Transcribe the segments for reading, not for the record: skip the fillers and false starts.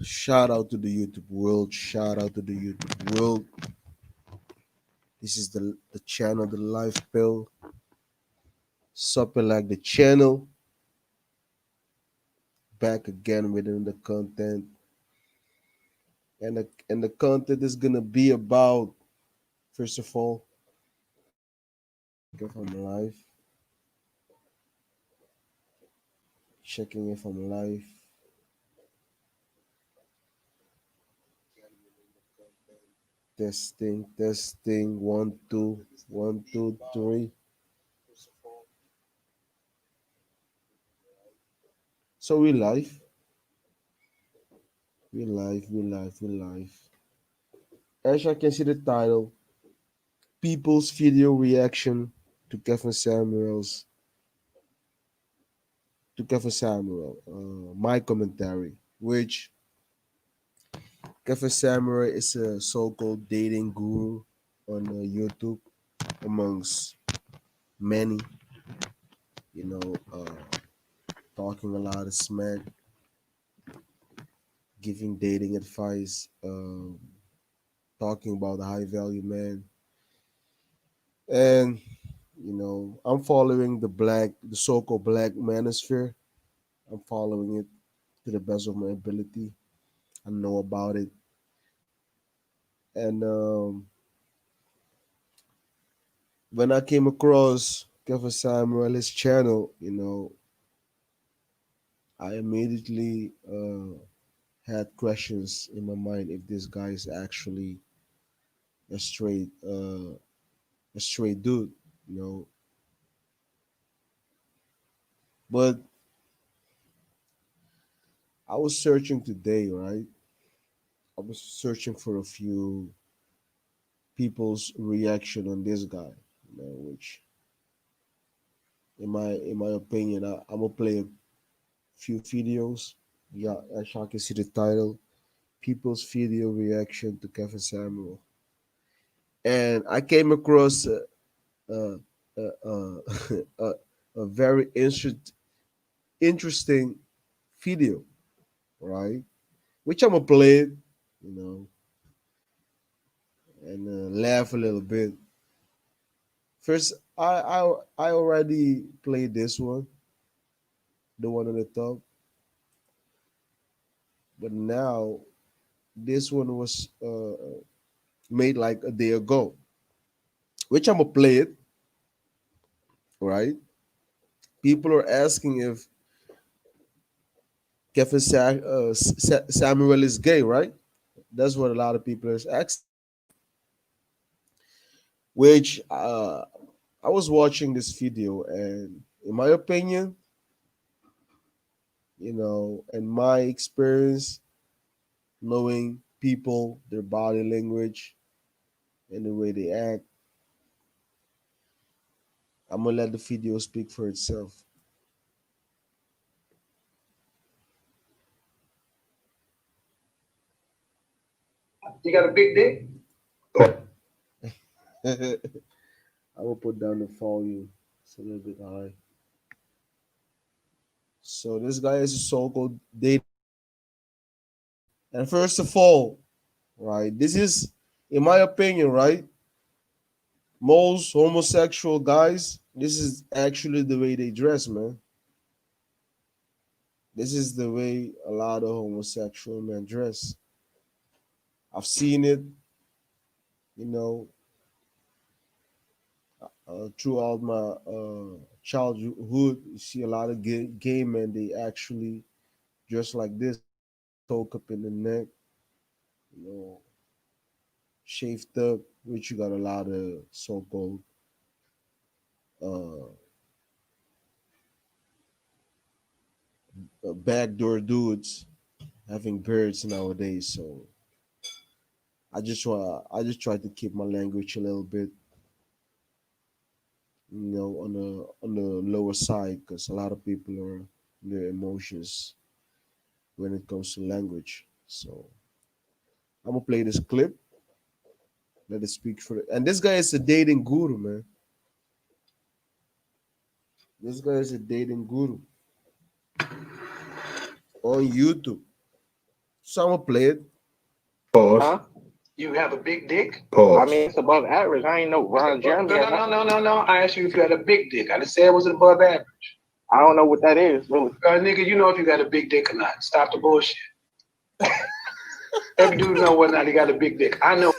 Shout out to the YouTube world. Shout out to the YouTube world. This is the channel, the Life Pill. Something like the channel. Back again within the content. And the content is gonna be about, first of all, if I'm live, checking if I'm live. Testing, testing, one, two, one, two, three. So we live, we live, we live, we live. As I can see the title, people's video reaction to Kevin Samuel's Kevin Samuel, my commentary, which Kevin Samuel is a so-called dating guru on YouTube, amongst many, you know, talking a lot of smack, giving dating advice, talking about the high value man, and I'm following the so-called black manosphere. I'm following it to the best of my ability. I know about it, and when I came across Kevin Samuel his channel, I immediately had questions in my mind if this guy is actually a straight dude, you know. But I was searching today, right? I was searching for a few people's reaction on this guy, which in my opinion, I'm gonna play a few videos. Yeah, as I can see the title, people's video reaction to Kevin Samuel, and I came across a, a, a, a very interesting video, right? Which I'm gonna play it, you know, and laugh a little bit. First, I already played this one, the one on the top, but now this one was made like a day ago, which I'm gonna play it, right? People are asking if Samuel is gay, right? That's what a lot of people are asking. Which I was watching this video, and in my opinion, and my experience, knowing people, their body language, and the way they act, I'm gonna let the video speak for itself. You got a big dick? I will put down the volume. It's a little bit high. So this guy is a so-called date. And first of all, right, this is, in my opinion, right, most homosexual guys, this is actually the way they dress, man. This is the way a lot of homosexual men dress. I've seen it, you know, throughout my childhood. You see a lot of gay men, they actually dress like this, toke up in the neck, you know, shaved up, which you got a lot of so-called uh, backdoor dudes having beards nowadays. So I just try to keep my language a little bit, on the lower side, because a lot of people are in their emotions when it comes to language. So I'm gonna play this clip. Let it speak for it. And this guy is a dating guru, man. This guy is a dating guru on YouTube. So I'm gonna play it. Pause. Huh? You have a big dick? Pause. I mean, it's above average. I ain't know Ron Jeremy. No. I asked you if you had a big dick. I didn't say it was above average. I don't know what that is, really. Nigga, you know if you got a big dick or not. Stop the bullshit. Every dude know whether or not he got a big dick. I know.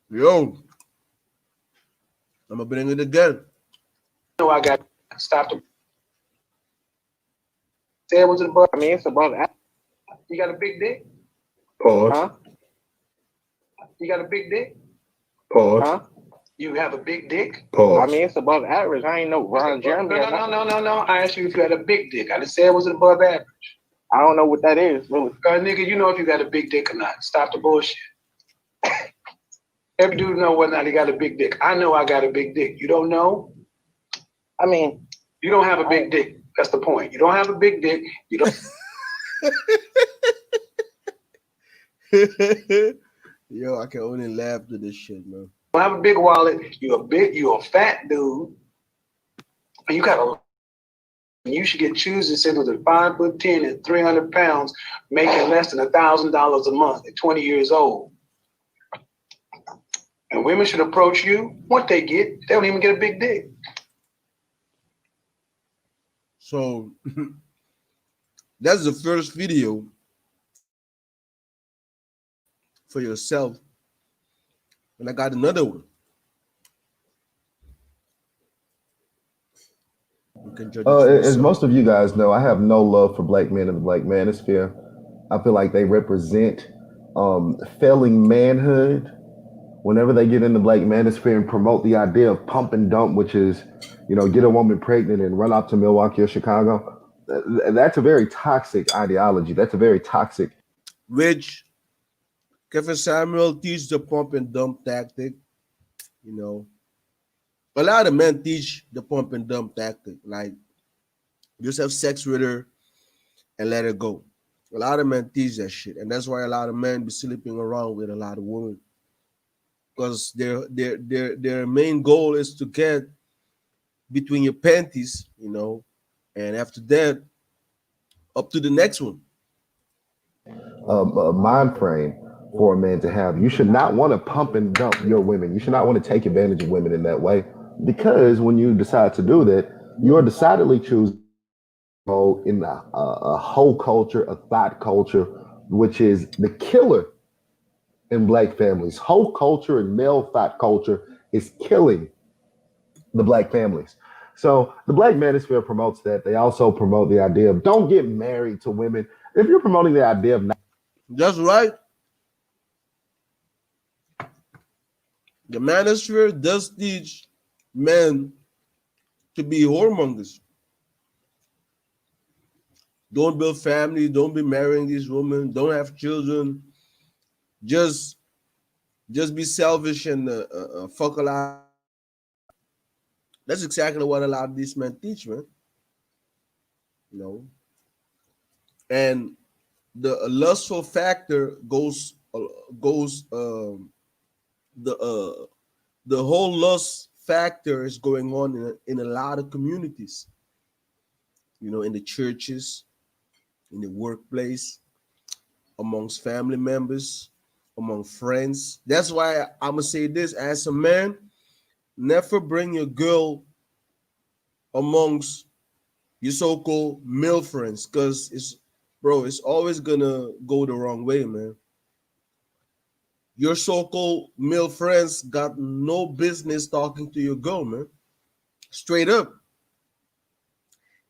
Yo, I'm gonna bring it again. No, I got stop the. Say it was above. I mean, it's above. You got a big dick? Pause. Huh? You got a big dick? Pause. Huh? You have a big dick? Pause. I mean, it's above average. I ain't know Ron Jeremy. No. I asked you if you had a big dick. I didn't say it was above average. I don't know what that is, really. Nigga, you know if you got a big dick or not. Stop the bullshit. Every dude know whether or not he got a big dick. I know I got a big dick. You don't know? I mean, you don't have a big dick. That's the point. You don't have a big dick. You don't. Yo, I can only laugh to this shit, man. You don't have a big wallet. You a fat dude. And you got a. You should get choosing singles at 5'10" and 300 pounds, making less than $1,000 a month at 20 years old. And women should approach you. What they get, they don't even get a big dick. So that's the first video for yourself. And I got another one. As most of you guys know, I have no love for black men in the black manosphere. I feel like they represent failing manhood whenever they get in the black manosphere and promote the idea of pump and dump, which is, get a woman pregnant and run off to Milwaukee or Chicago. That's a very toxic ideology. That's a very toxic. Which Kevin Samuel teach the pump and dump tactic. A lot of men teach the pump and dump tactic. Like, just have sex with her and let her go. A lot of men teach that shit. And that's why a lot of men be sleeping around with a lot of women. Because their main goal is to get between your panties, and after that, up to the next one. A mind frame for a man to have. You should not want to pump and dump your women. You should not want to take advantage of women in that way, because when you decide to do that, you are decidedly choosing in a whole culture, a thought culture, which is the killer in black families. Whole culture and male thought culture is killing the black families. So the black manosphere promotes that. They also promote the idea of don't get married to women. If you're promoting the idea of not. That's right. The manosphere does teach men to be whoremongers. Don't build family. Don't be marrying these women. Don't have children. Just be selfish and fuck a lot. That's exactly what a lot of these men teach, man. And the lustful factor goes the whole lust factor is going on in a lot of communities. In the churches, in the workplace, amongst family members, among friends. That's why I'm gonna say this: as a man, never bring your girl amongst your so-called male friends, because it's always gonna go the wrong way, man. Your so-called male friends got no business talking to your girl, man. Straight up.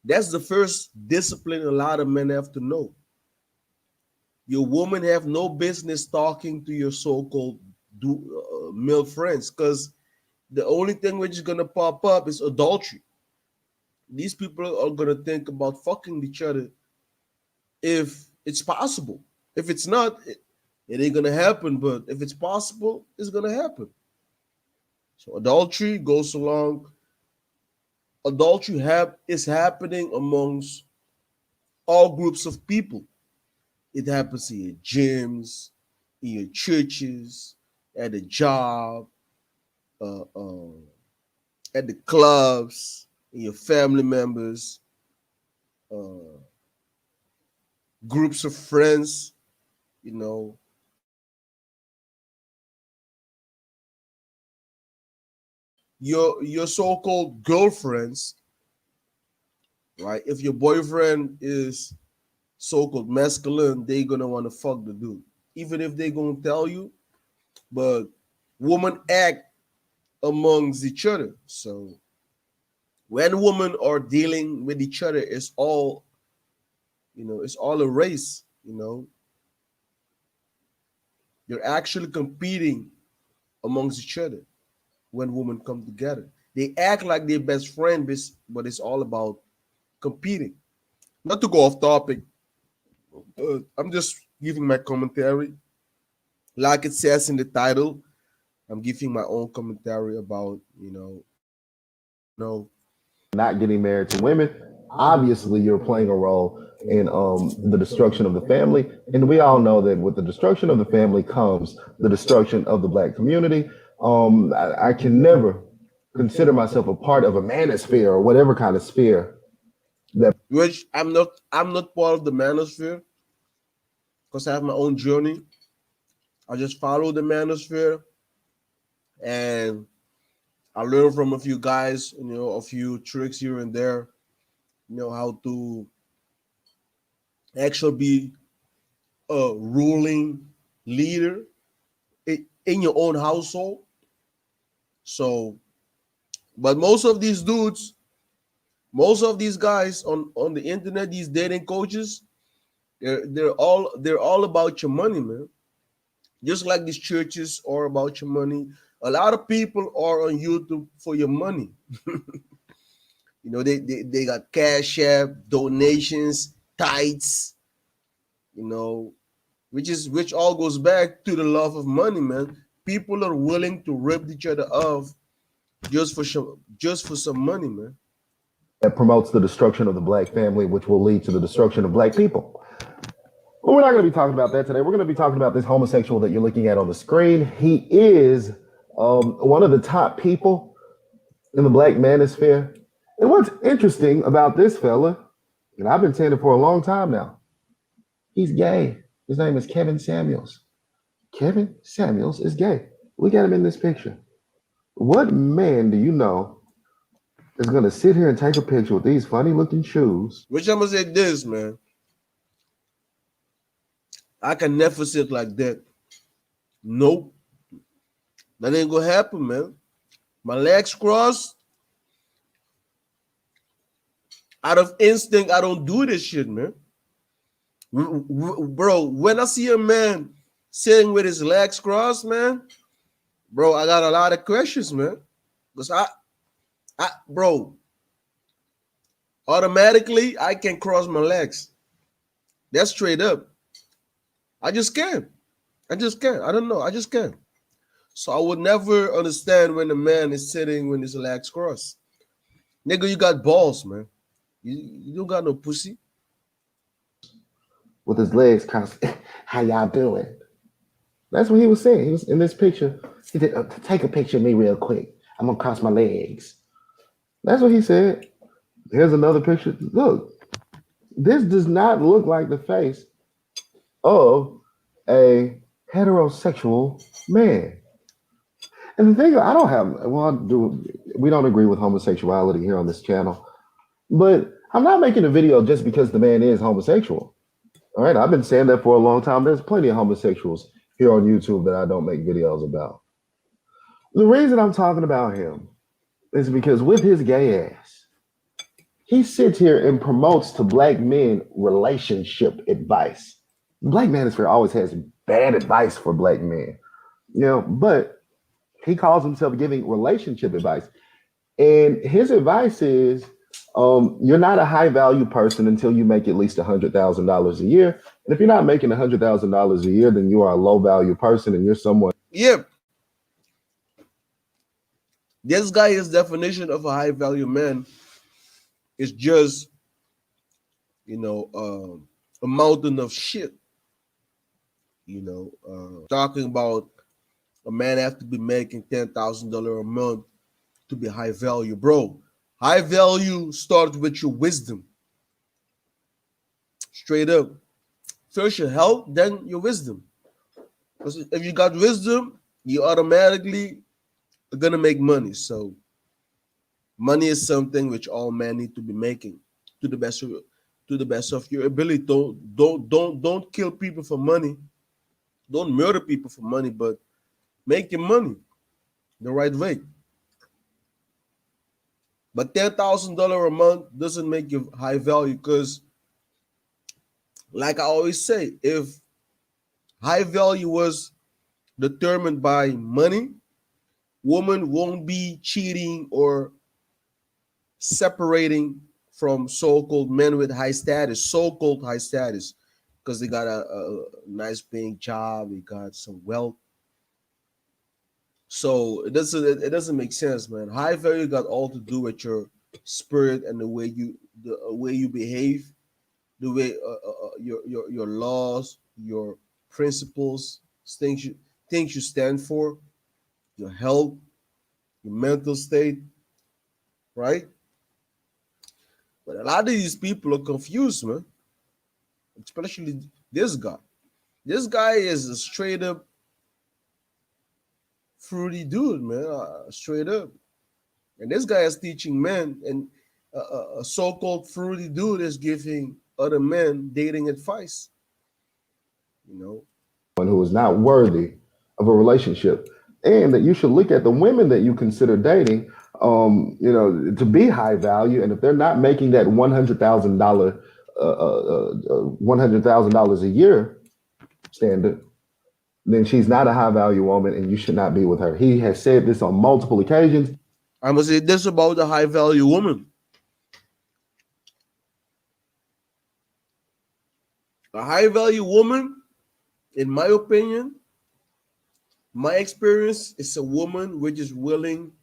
That's the first discipline a lot of men have to know. Your woman have no business talking to your so-called male friends, because the only thing which is gonna pop up is adultery. These people are gonna think about fucking each other if it's possible. If it's not, it ain't gonna happen. But if it's possible, it's gonna happen. So adultery goes along. Adultery is happening amongst all groups of people. It happens in your gyms, in your churches, at the job, uh, uh, at the clubs, in your family members, uh, groups of friends. You know, your so-called girlfriends, right? If your boyfriend is so-called masculine, they gonna want to fuck the dude, even if they gonna tell you. But women act amongst each other. So when women are dealing with each other, it's all, it's all a race. You're actually competing amongst each other when women come together. They act like they're best friends, but it's all about competing. Not to go off topic, I'm just giving my commentary. Like it says in the title, I'm giving my own commentary about, no. not getting married to women, obviously you're playing a role in the destruction of the family. And we all know that with the destruction of the family comes the destruction of the black community. I can never consider myself a part of a manosphere or whatever kind of sphere that Which I'm not part of the manosphere because I have my own journey. I just follow the manosphere and I learn from a few guys, a few tricks here and there, how to actually be a ruling leader in your own household. So, but most of these guys on the internet, these dating coaches, they're all about your money, man. Just like these churches are about your money. A lot of people are on YouTube for your money. They got cash app, donations, tithes, you know, which all goes back to the love of money, man. People are willing to rip each other off just for some money, man. that promotes the destruction of the black family, which will lead to the destruction of black people. But we're not going to be talking about that today. We're going to be talking about this homosexual that you're looking at on the screen. He is one of the top people in the black manosphere. And what's interesting about this fella, and I've been saying it for a long time now, he's gay. His name is Kevin Samuels. Kevin Samuels is gay. Look at him in this picture. What man do you know is going to sit here and take a picture with these funny looking shoes? Which I'm gonna say this, man. I can never sit like that. Nope. That ain't gonna happen, man. My legs crossed. Out of instinct, I don't do this shit, man. Bro, when I see a man sitting with his legs crossed, man, bro, I got a lot of questions, man. Because bro, automatically I can cross my legs. That's straight up. I just can't. I just can't. I don't know. I just can't. So I would never understand when a man is sitting with his legs crossed. Nigga, you got balls, man. You don't got no pussy. With his legs crossed. How y'all doing? That's what he was saying. He was in this picture. He said, take a picture of me real quick. I'm going to cross my legs. That's what he said. Here's another picture. Look, this does not look like the face of a heterosexual man. And the thing, I don't have, we don't agree with homosexuality here on this channel, but I'm not making a video just because the man is homosexual. All right, I've been saying that for a long time. There's plenty of homosexuals here on YouTube that I don't make videos about. The reason I'm talking about him is because with his gay ass, he sits here and promotes to black men relationship advice. Black manosphere always has bad advice for black men, but he calls himself giving relationship advice. And his advice is you're not a high value person until you make at least $100,000 a year. And if you're not making $100,000 a year, then you are a low value person and you're someone. Yep. This guy's definition of a high value man is just, a mountain of shit. Talking about a man have to be making $10,000 a month to be high value, bro. High value starts with your wisdom, straight up. First your health, then your wisdom. Because if you got wisdom, you automatically are gonna make money. So money is something which all men need to be making to the best of your ability. Don't kill people for money. Don't murder people for money, but make your money the right way. But $10,000 a month doesn't make you high value because, like I always say, if high value was determined by money, women won't be cheating or separating from so-called men with high status, so-called high status, because they got a nice paying job, they got some wealth. So it doesn't make sense, man. High value got all to do with your spirit and the way you behave, the way your laws, your principles, things you stand for, your health, your mental state, right? But a lot of these people are confused, man. Especially this guy. This guy is a straight up fruity dude, man. Straight up. And this guy is teaching men, and a so-called fruity dude is giving other men dating advice. You know, One who is not worthy of a relationship, and that you should look at the women that you consider dating, to be high value, and if they're not making that $100,000 a year standard, then she's not a high value woman, and you should not be with her. He has said this on multiple occasions. I must say this about the high value woman. A high value woman, in my opinion, my experience, is a woman which is willing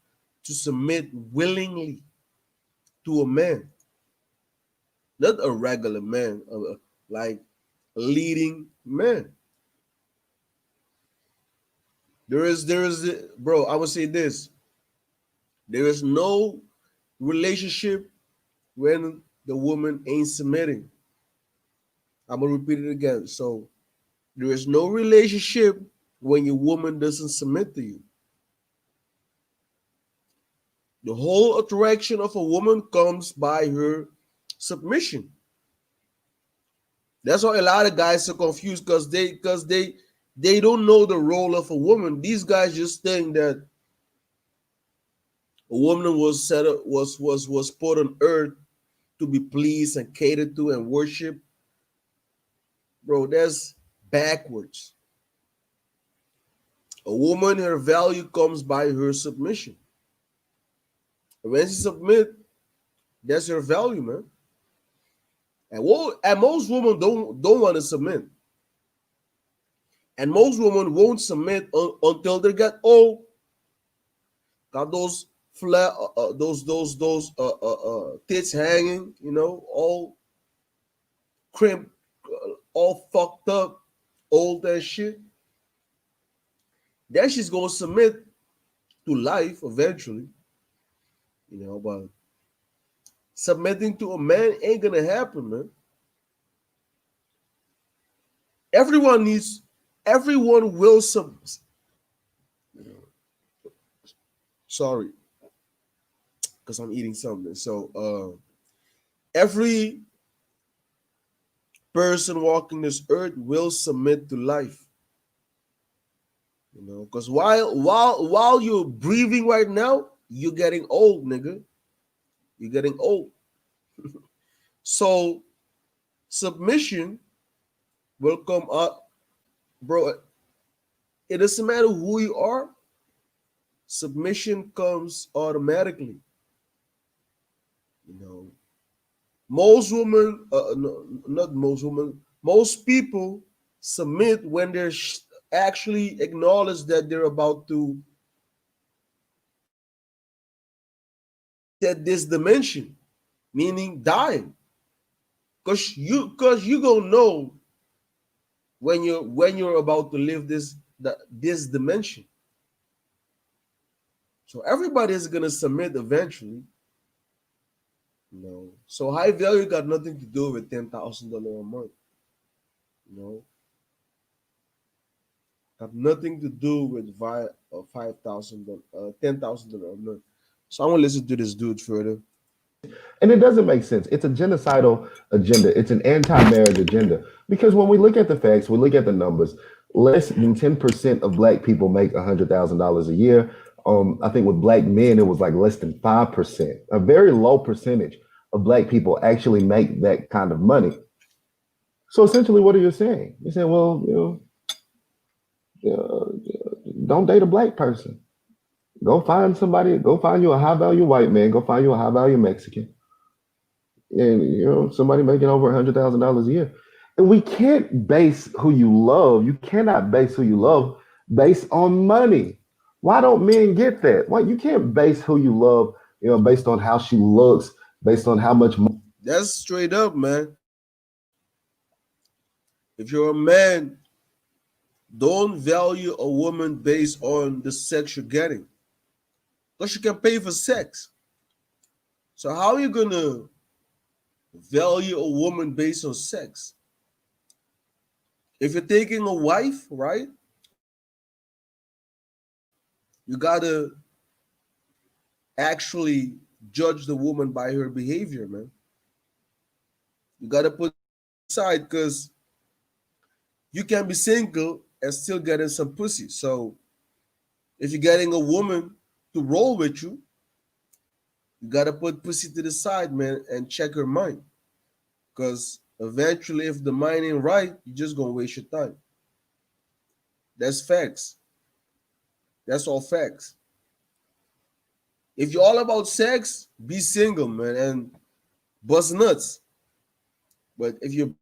to submit willingly to a man, not a regular man, like a leading man. Bro, I would say this: there is no relationship when the woman ain't submitting. I'm gonna repeat it again. So there is no relationship when your woman doesn't submit to you. The whole attraction of a woman comes by her submission. That's why a lot of guys are confused because they don't know the role of a woman. These guys just think that a woman was set up was put on earth to be pleased and catered to and worship. Bro, that's backwards. A woman, her value comes by her submission. And when she submit, that's her value, man. And most women don't want to submit. And most women won't submit until they get old. Got those flat, those tits hanging, all crimped, all fucked up, old as shit. Then she's gonna submit to life eventually, but submitting to a man ain't gonna happen, man. Everyone needs, everyone will sorry, because I'm eating something. So every person walking this earth will submit to life. Because while you're breathing right now, you're getting old, nigga. You're getting old. So submission will come up, bro. It doesn't matter who you are. Submission comes automatically. Most women, no, not most women, most people submit when they're actually acknowledge that they're about to that this dimension, meaning dying. Cause you gonna know when you're about to live this dimension. So everybody is gonna submit eventually. So high value got nothing to do with $10,000 a month. You know, got nothing to do with 5,000, $10,000 a month. So I want to listen to this dude further. And it doesn't make sense. It's a genocidal agenda. It's an anti-marriage agenda. Because when we look at the facts, we look at the numbers. Less than 10% of black people make $100,000 a year. I think with black men, it was like less than 5%. A very low percentage of black people actually make that kind of money. So essentially, what are you saying? You're saying, well, don't date a black person. Go find somebody. Go find you a high value white man. Go find you a high value Mexican, and somebody making over $100,000 a year. And we can't base who you love. You cannot base who you love based on money. Why don't men get that? Why you can't base who you love, based on how she looks, based on how much money. That's straight up, man. If you're a man, don't value a woman based on the sex you're getting, because you can pay for sex. So how are you gonna value a woman based on sex? If you're taking a wife, right? You gotta actually judge the woman by her behavior, man. You gotta put aside, because you can be single and still getting some pussy. So if you're getting a woman to roll with you, you gotta put pussy to the side, man, and check her mind. Because eventually, if the mind ain't right, you're just gonna waste your time. That's facts. That's all facts. If you're all about sex, be single, man, and bust nuts. But if you're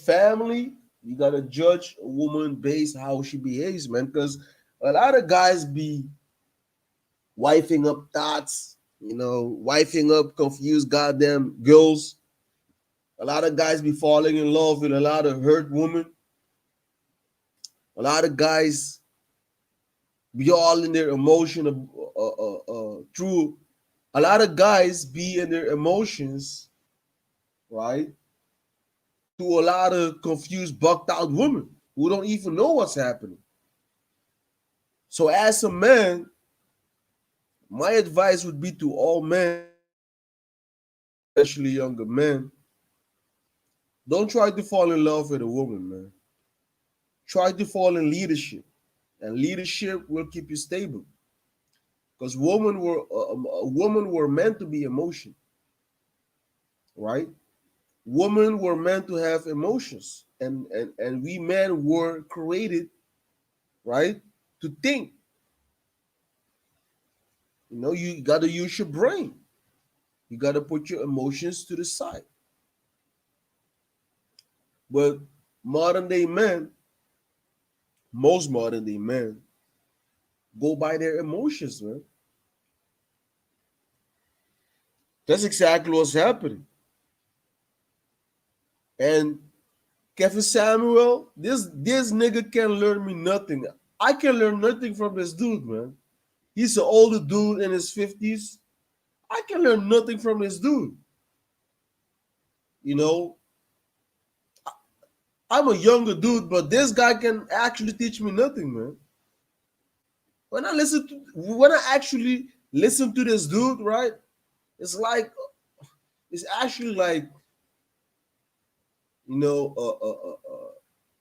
family, you gotta judge a woman based how she behaves, man. Because a lot of guys be wifing up thoughts, wifing up confused goddamn girls. A lot of guys be falling in love with a lot of hurt women. A lot of guys be all in their emotion through. A lot of guys be in their emotions, right? To a lot of confused, bucked out women who don't even know what's happening. So as a man, my advice would be to all men, especially younger men, don't try to fall in love with a woman, man. Try to fall in leadership, and leadership will keep you stable. Because women were meant to be emotion, right? Women were meant to have emotions, and we men were created, right, to think. You got to use your brain. You got to put your emotions to the side. But modern day men, most modern day men, go by their emotions, man. That's exactly what's happening. And Kevin Samuel, this nigga can learn me nothing. I can learn nothing from this dude, man. He's an older dude in his 50s. I can learn nothing from this dude. You know, I'm a younger dude, but this guy can actually teach me nothing, man. When I actually listen to this dude, right? It's like it's actually like you know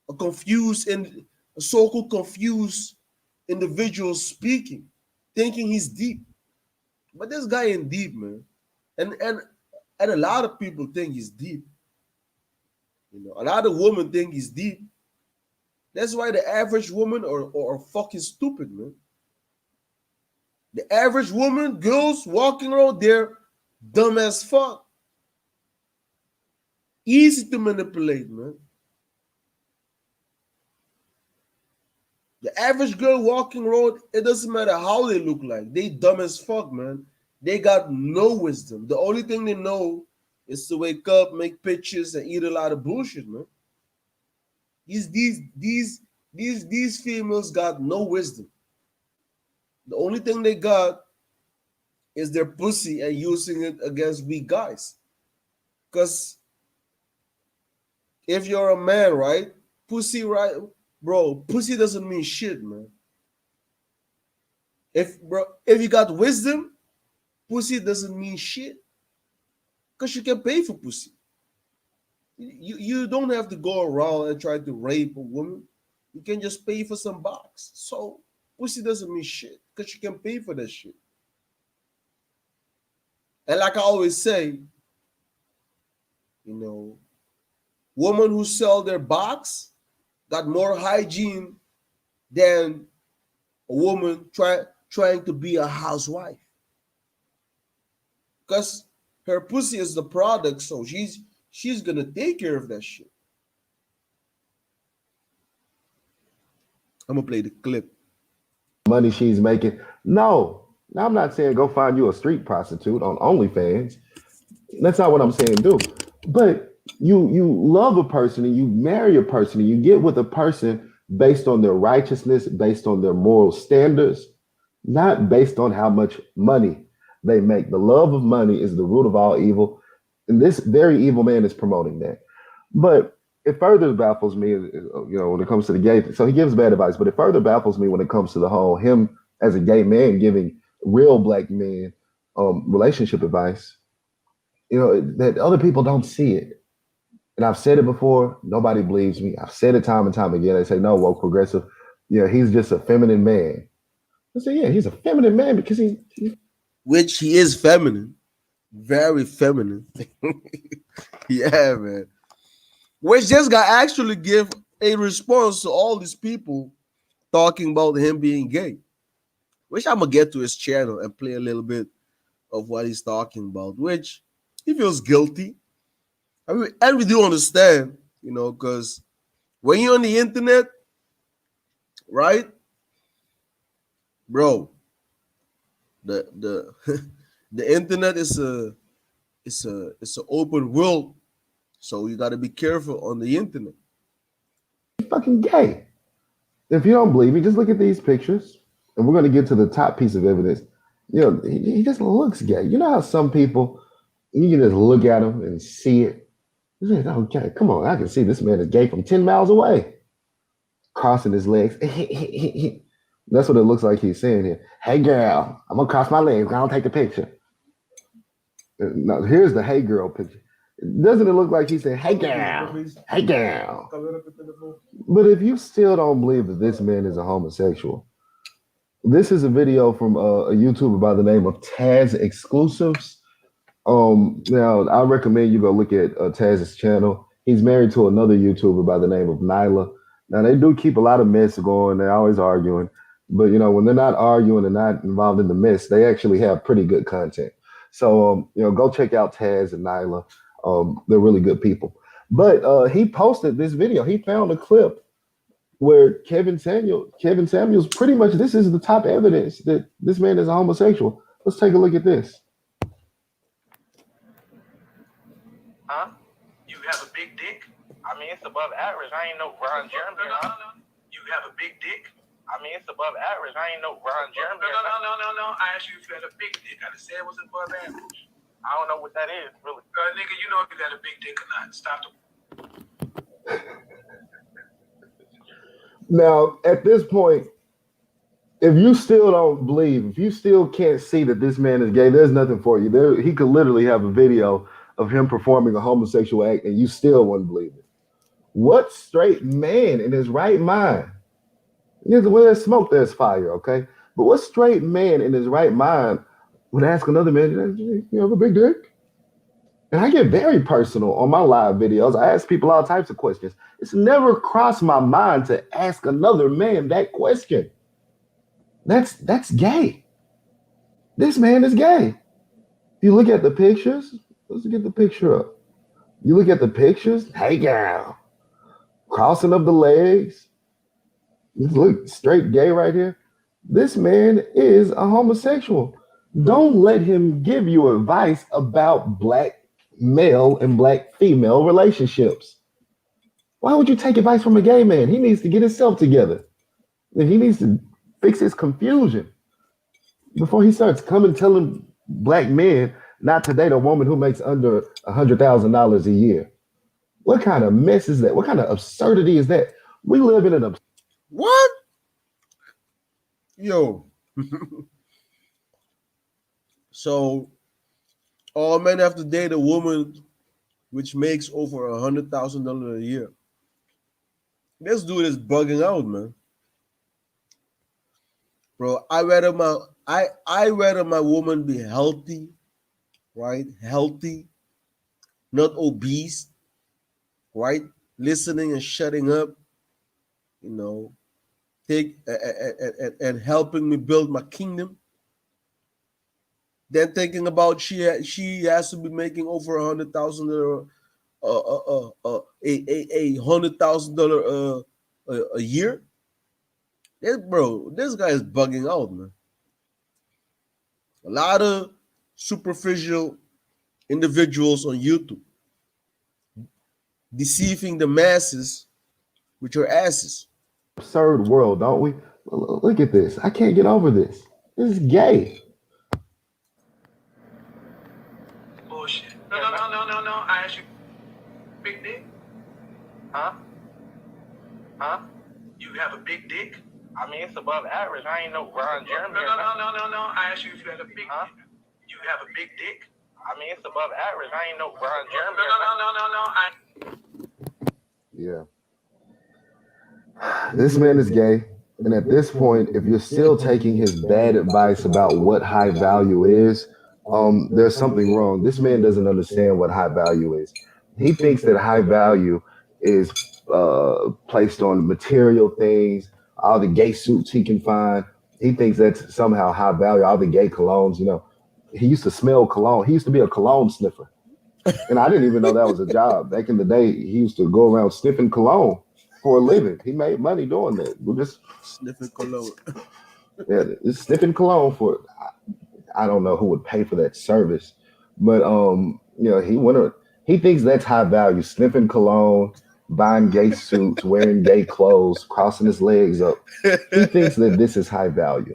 a confused and a so-called confused individual speaking, thinking he's deep, but this guy ain't deep, man. And a lot of people think he's deep. A lot of women think he's deep. That's why the average woman or fucking stupid, man. The average woman, girls walking around there, dumb as fuck. Easy to manipulate, man. The average girl walking around, it doesn't matter how they look like. They dumb as fuck, man. They got no wisdom. The only thing they know is to wake up, make pictures, and eat a lot of bullshit, man. These females got no wisdom. The only thing they got is their pussy and using it against weak guys. Because if you're a man, right? Pussy, right? Bro, pussy doesn't mean shit, man. If you got wisdom, pussy doesn't mean shit. Because you can pay for pussy. You don't have to go around and try to rape a woman. You can just pay for some box. So pussy doesn't mean shit because you can pay for that shit. And like I always say, women who sell their box got more hygiene than a woman trying to be a housewife. Because her pussy is the product, so she's gonna take care of that shit. I'm gonna play the clip. Money she's making. No, I'm not saying go find you a street prostitute on OnlyFans. That's not what I'm saying do. But you love a person and you marry a person and you get with a person based on their righteousness, based on their moral standards, not based on how much money they make. The love of money is the root of all evil. And this very evil man is promoting that. But it further baffles me, when it comes to the gay. So he gives bad advice, but it further baffles me when it comes to the whole him as a gay man giving real black men relationship advice. That other people don't see it. And I've said it before. Nobody believes me. I've said it time and time again. They say, no, woke progressive. He's just a feminine man. I say, yeah, he's a feminine man because which he is feminine. Very feminine. Yeah, man. Which this guy actually give a response to all these people talking about him being gay. Which I'm going to get to his channel and play a little bit of what he's talking about. Which he feels guilty. And we do understand, because when you're on the internet, right, bro, the the internet is it's an open world, so you got to be careful on the internet. He's fucking gay. If you don't believe me, just look at these pictures, and we're going to get to the top piece of evidence. He just looks gay. You know how some people, you can just look at him and see it. Okay, come on, I can see this man is gay from 10 miles away. Crossing his legs. That's what it looks like he's saying here. Hey girl, I'm gonna cross my legs. I don't take the picture. Now here's the hey girl picture. Doesn't it look like he's saying, hey girl, hey girl? But if you still don't believe that this man is a homosexual, this is a video from a YouTuber by the name of Taz Exclusives. Now I recommend you go look at Taz's channel. He's married to another YouTuber by the name of Nyla. Now they do keep a lot of mess going. They're always arguing, but when they're not arguing and not involved in the mess, they actually have pretty good content. So go check out Taz and Nyla. They're really good people. But he posted this video. He found a clip where Kevin Samuels pretty much, this is the top evidence that this man is a homosexual. Let's take a look at this. Huh? You have a big dick? I mean, it's above average. I ain't no Ron Jeremy. No. You have a big dick? I mean, it's above average. I ain't no Ron Jeremy. No. I asked you if you had a big dick. I just said it was above average. I don't know what that is, really. Nigga, you know if you got a big dick or not. Stop the... Now, at this point, if you still don't believe, if you still can't see that this man is gay, there's nothing for you. He could literally have a video of him performing a homosexual act and you still wouldn't believe it. What straight man in his right mind? Where there's smoke, there's fire, okay? But what straight man in his right mind would ask another man, you have a big dick? And I get very personal on my live videos. I ask people all types of questions. It's never crossed my mind to ask another man that question. That's gay. This man is gay. If you look at the pictures, let's get the picture up. You look at the pictures, hey girl, crossing of the legs. Look, straight gay right here. This man is a homosexual. Don't let him give you advice about black male and black female relationships. Why would you take advice from a gay man? He needs to get himself together. And he needs to fix his confusion before he starts coming telling black men not to date a woman who makes under $100,000 a year. What kind of mess is that? What kind of absurdity is that? We live in an What? Yo. So all men have to date a woman which makes over $100,000 a year. This dude is bugging out, man. Bro, I rather my woman be healthy, right? Healthy, not obese, right? Listening and shutting up, you know, take and helping me build my kingdom. Then thinking about she has to be making over $100,000 a $100,000 a year. This guy is bugging out, man. A lot of superficial individuals on YouTube deceiving the masses with your asses. absurd world, don't we? Look at this. I can't get over this. This is gay. Bullshit. No. I asked you, big dick? Huh? Huh? You have a big dick? I mean, it's above average. I ain't no Ron Jeremy. No. I asked you if you had a big dick. You have a big dick? I mean, it's above average. I ain't no Ron Jeremy. Yeah. This man is gay. And at this point, if you're still taking his bad advice about what high value is, there's something wrong. This man doesn't understand what high value is. He thinks that high value is placed on material things, all the gay suits he can find. He thinks that's somehow high value, all the gay colognes, you know. He used to smell cologne. He used to be a cologne sniffer. And I didn't even know that was a job. Back in the day, he used to go around sniffing cologne for a living. He made money doing that. We're just Sniffing cologne. yeah, just sniffing cologne for I don't know who would pay for that service, but you know, he thinks that's high value, sniffing cologne, buying gay suits, wearing gay clothes, crossing his legs up. He thinks that this is high value.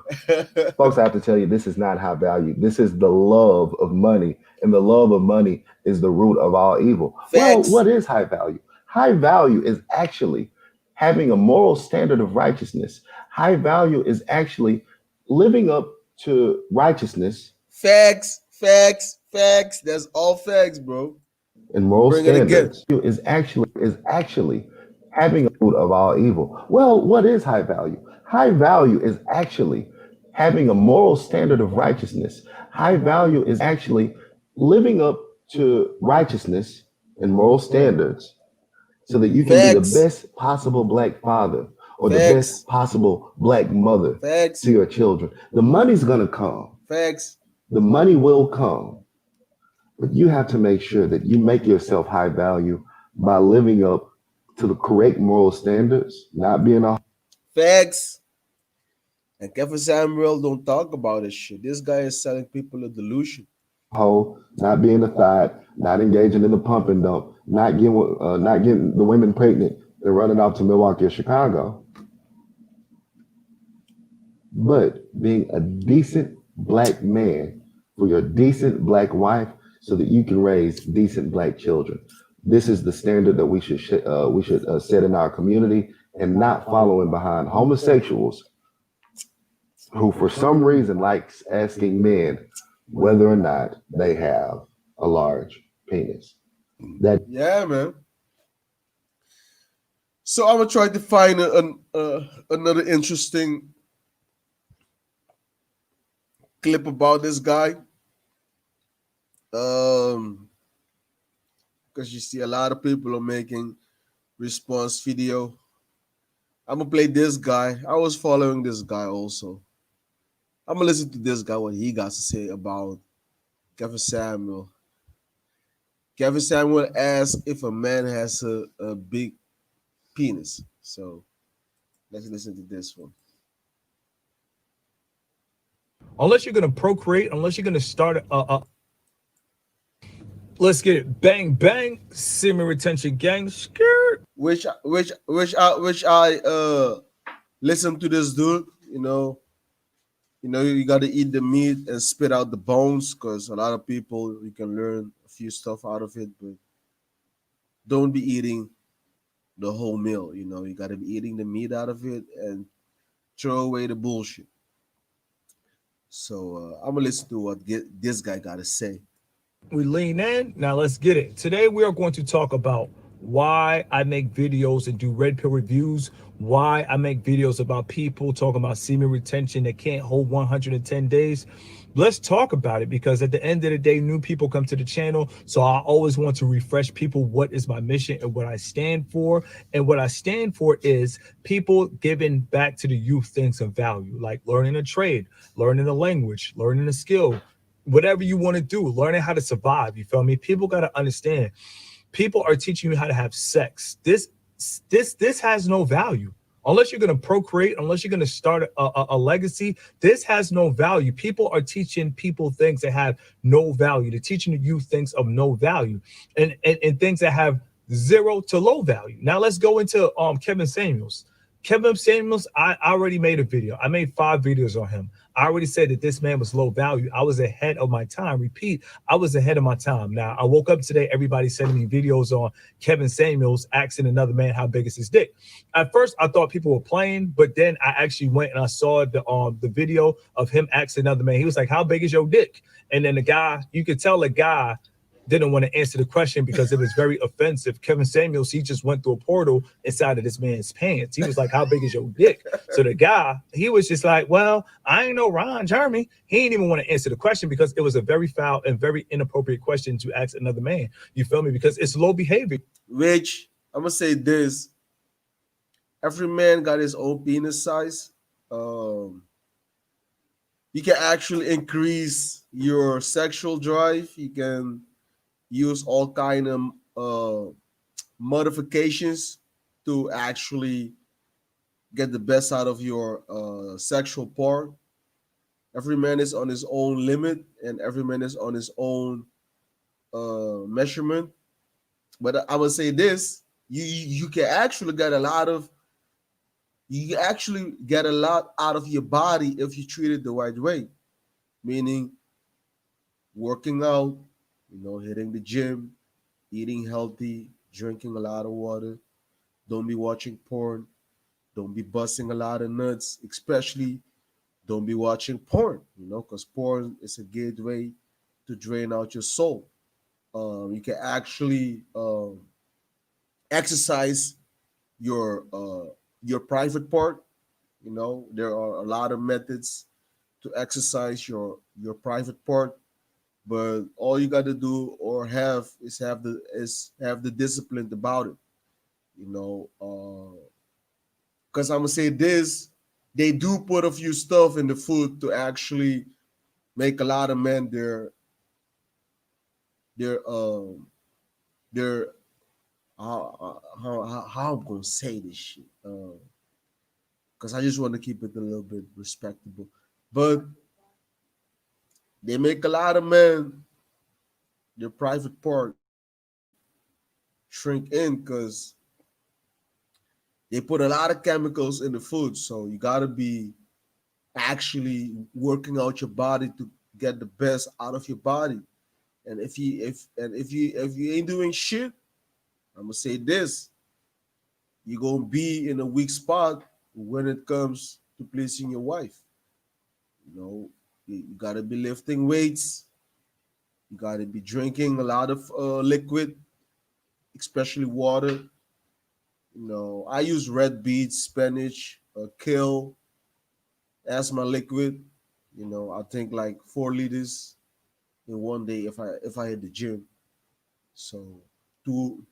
Folks, I have to tell you, this is not high value. This is the love of money, and the love of money is the root of all evil. Well, Facts. what is high value? High value is actually having a moral standard of righteousness. High value is actually living up to righteousness Facts. That's all facts, bro. and moral Bring it again. standards. Is actually having a root of all evil. Well, what is high value? High value is actually having a moral standard of righteousness. High value is actually living up to righteousness and moral standards so that you can be the Facts. best possible black father or the Facts. best possible black mother Facts. to your children. The money's going to come. Facts. The money will come. But you have to make sure that you make yourself high value by living up to the correct moral standards, not being a Facts. And Kevin Samuel don't talk about this shit. This guy is selling people a delusion. hoe, not being a thought, not engaging in the pump and dump, not getting the women pregnant and running off to Milwaukee or Chicago, but being a decent black man for your decent black wife so that you can raise decent black children. This is the standard that we should set in our community and not following behind homosexuals who for some reason likes asking men whether or not they have a large penis. That Yeah, man. So I'm gonna try to find another interesting clip about this guy. Because you see a lot of people are making response video. I'm gonna play this guy. I was following this guy also. I'm gonna listen to this guy what he got to say about Kevin Samuel. Kevin Samuel asked if a man has a big penis. So let's listen to this one. Unless you're going to procreate, unless you're going to start Let's get it. Bang bang. Semen retention gang. Skirt. Which I listen to this dude. You got to eat the meat and spit out the bones, because a lot of people you can learn a few stuff out of it, but don't be eating the whole meal. You got to be eating the meat out of it and throw away the bullshit. So I'm gonna listen to what this guy got to say. We lean in. Now let's get it. Today we are going to talk about why I make videos and do red pill reviews, why I make videos about people talking about semen retention that can't hold 110 days. Let's talk about it, because at the end of the day, new people come to the channel. So I always want to refresh people what is my mission and what I stand for. And what I stand for is people giving back to the youth things of value, like learning a trade, learning a language, learning a skill, whatever you want to do, learning how to survive. You feel me? People got to understand. People are teaching you how to have sex. This has no value unless you're going to procreate, unless you're going to start a legacy. This has no value. People are teaching people things that have no value. They're teaching you things of no value, and things that have zero to low value. Now let's go into Kevin Samuels. Kevin Samuels, I already made a video. I made 5 videos on him. I already said that this man was low value. I was ahead of my time. Repeat, I was ahead of my time. Now, I woke up today, everybody sending me videos on Kevin Samuels asking another man how big is his dick. At first, I thought people were playing, but then I actually went and I saw the video of him asking another man. He was like, "How big is your dick?" And then the guy, you could tell the guy didn't want to answer the question because it was very offensive. Kevin Samuels, he just went through a portal inside of this man's pants. He was like, "How big is your dick?" So the guy, he was just like, "Well, I ain't no Ron Jeremy." He didn't even want to answer the question because it was a very foul and very inappropriate question to ask another man. You feel me? Because it's low behavior. Which I'm gonna say this: every man got his own penis size. Um, you can actually increase your sexual drive. You can use all kind of uh, modifications to actually get the best out of your sexual part. Every man is on his own limit, and every man is on his own measurement. But I would say this: you can actually get a lot of you actually get a lot out of your body if you treat it the right way. Meaning working out, hitting the gym, eating healthy, drinking a lot of water. Don't be watching porn. Don't be busting a lot of nuts, especially don't be watching porn, because porn is a gateway to drain out your soul. You can actually exercise your your private part. There are a lot of methods to exercise your private part, but all you got to do or have is have the discipline about it. You know, because I'm gonna say this, they do put a few stuff in the food to actually make a lot of men their how I'm gonna say this shit. Because I just want to keep it a little bit respectable. But they make a lot of men their private part shrink in because they put a lot of chemicals in the food. So you gotta be actually working out your body to get the best out of your body. And if you ain't doing shit, I'm gonna say this: you're gonna be in a weak spot when it comes to pleasing your wife. You gotta be lifting weights. You gotta be drinking a lot of liquid, especially water. I use red beets, spinach, kale as my liquid. I think like 4 liters in one day if I hit the gym. So 2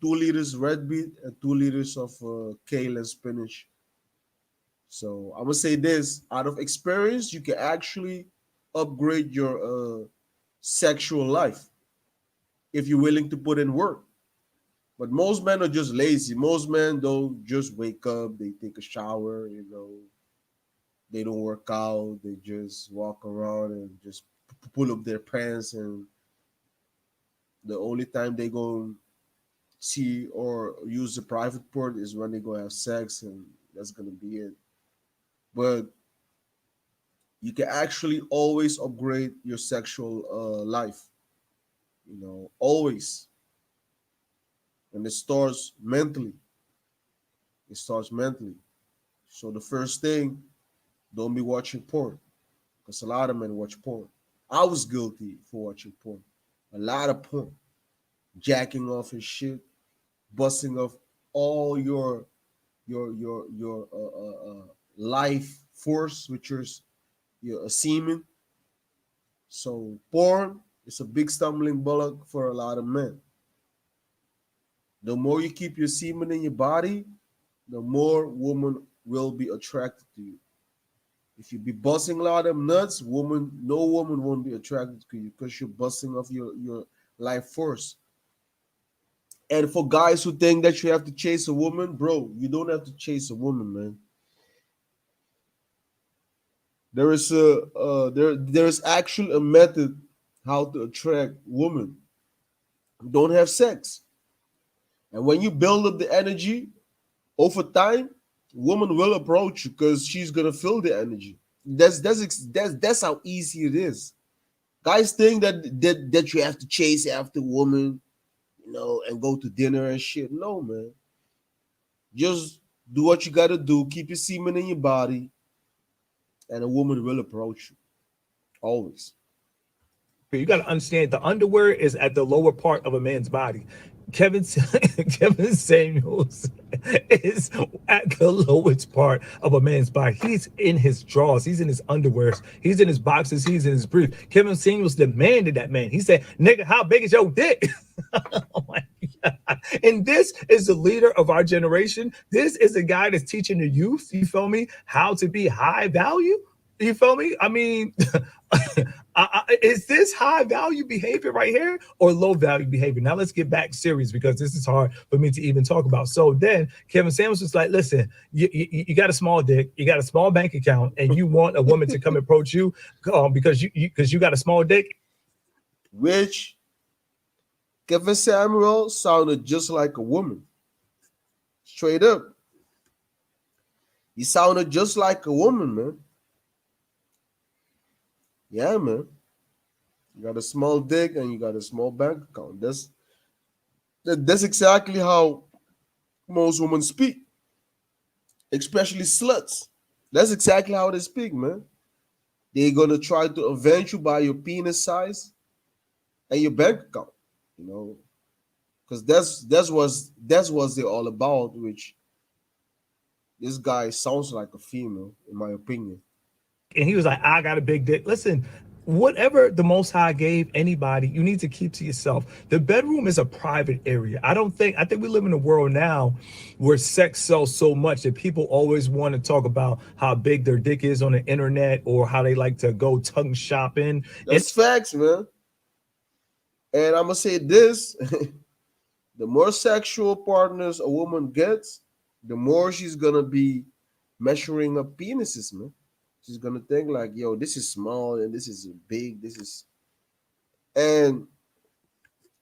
liters red beet and 2 liters of kale and spinach. So I'm gonna say this: out of experience, you can actually upgrade your sexual life if you're willing to put in work. But most men are just lazy. Most men don't just wake up, they take a shower, they don't work out, they just walk around and just pull up their pants and The only time they go see or use the private part is when they go have sex, and that's gonna be it. But you can actually always upgrade your sexual life. Always. And it starts mentally. It starts mentally. So the first thing, don't be watching porn, because a lot of men watch porn. I was guilty for watching porn. A lot of porn, jacking off and shit, busting off all your life force, which is your semen. So porn is a big stumbling block for a lot of men. The more you keep your semen in your body, the more woman will be attracted to you. If you be busting a lot of nuts, no woman won't be attracted to you because you're busting off your life force. And for guys who think that you have to chase a woman, bro, you don't have to chase a woman, man. There is actually a method how to attract women. Don't have sex, and when you build up the energy over time, woman will approach you because she's gonna feel the energy. That's how easy it is. Guys think that you have to chase after woman, and go to dinner and shit. No, man. Just do what you gotta do. Keep your semen in your body, and a woman will approach you. Always. You got to understand the underwear is at the lower part of a man's body. Kevin Kevin Samuels is at the lowest part of a man's body. He's in his drawers, he's in his underwears, he's in his boxes, he's in his briefs. Kevin Samuels demanded that man. He said, "Nigga, how big is your dick?" Oh my God. And this is the leader of our generation. This is a guy that's teaching the youth, you feel me, how to be high value. You feel me? I mean, is this high value behavior right here or low value behavior? Now let's get back serious because this is hard for me to even talk about. So then Kevin Samuels was like, listen, you got a small dick, you got a small bank account, and you want a woman to come approach you because you got a small dick. Which Kevin Samuel sounded just like a woman. Straight up. He sounded just like a woman, man. Yeah, man. You got a small dick and you got a small bank account. That's exactly how most women speak, especially sluts. That's exactly how they speak, man. They're gonna try to avenge you by your penis size and your bank account, because that's what they're all about. Which this guy sounds like a female, in my opinion. And he was like, I got a big dick. Listen, whatever the Most High gave anybody, you need to keep to yourself. The bedroom is a private area. I think we live in a world now where sex sells so much that people always want to talk about how big their dick is on the internet or how they like to go tongue shopping. That's facts, man. And I'm gonna say this: the more sexual partners a woman gets, the more she's gonna be measuring up penises, man. She's gonna think like, yo, this is small and this is big, this is. And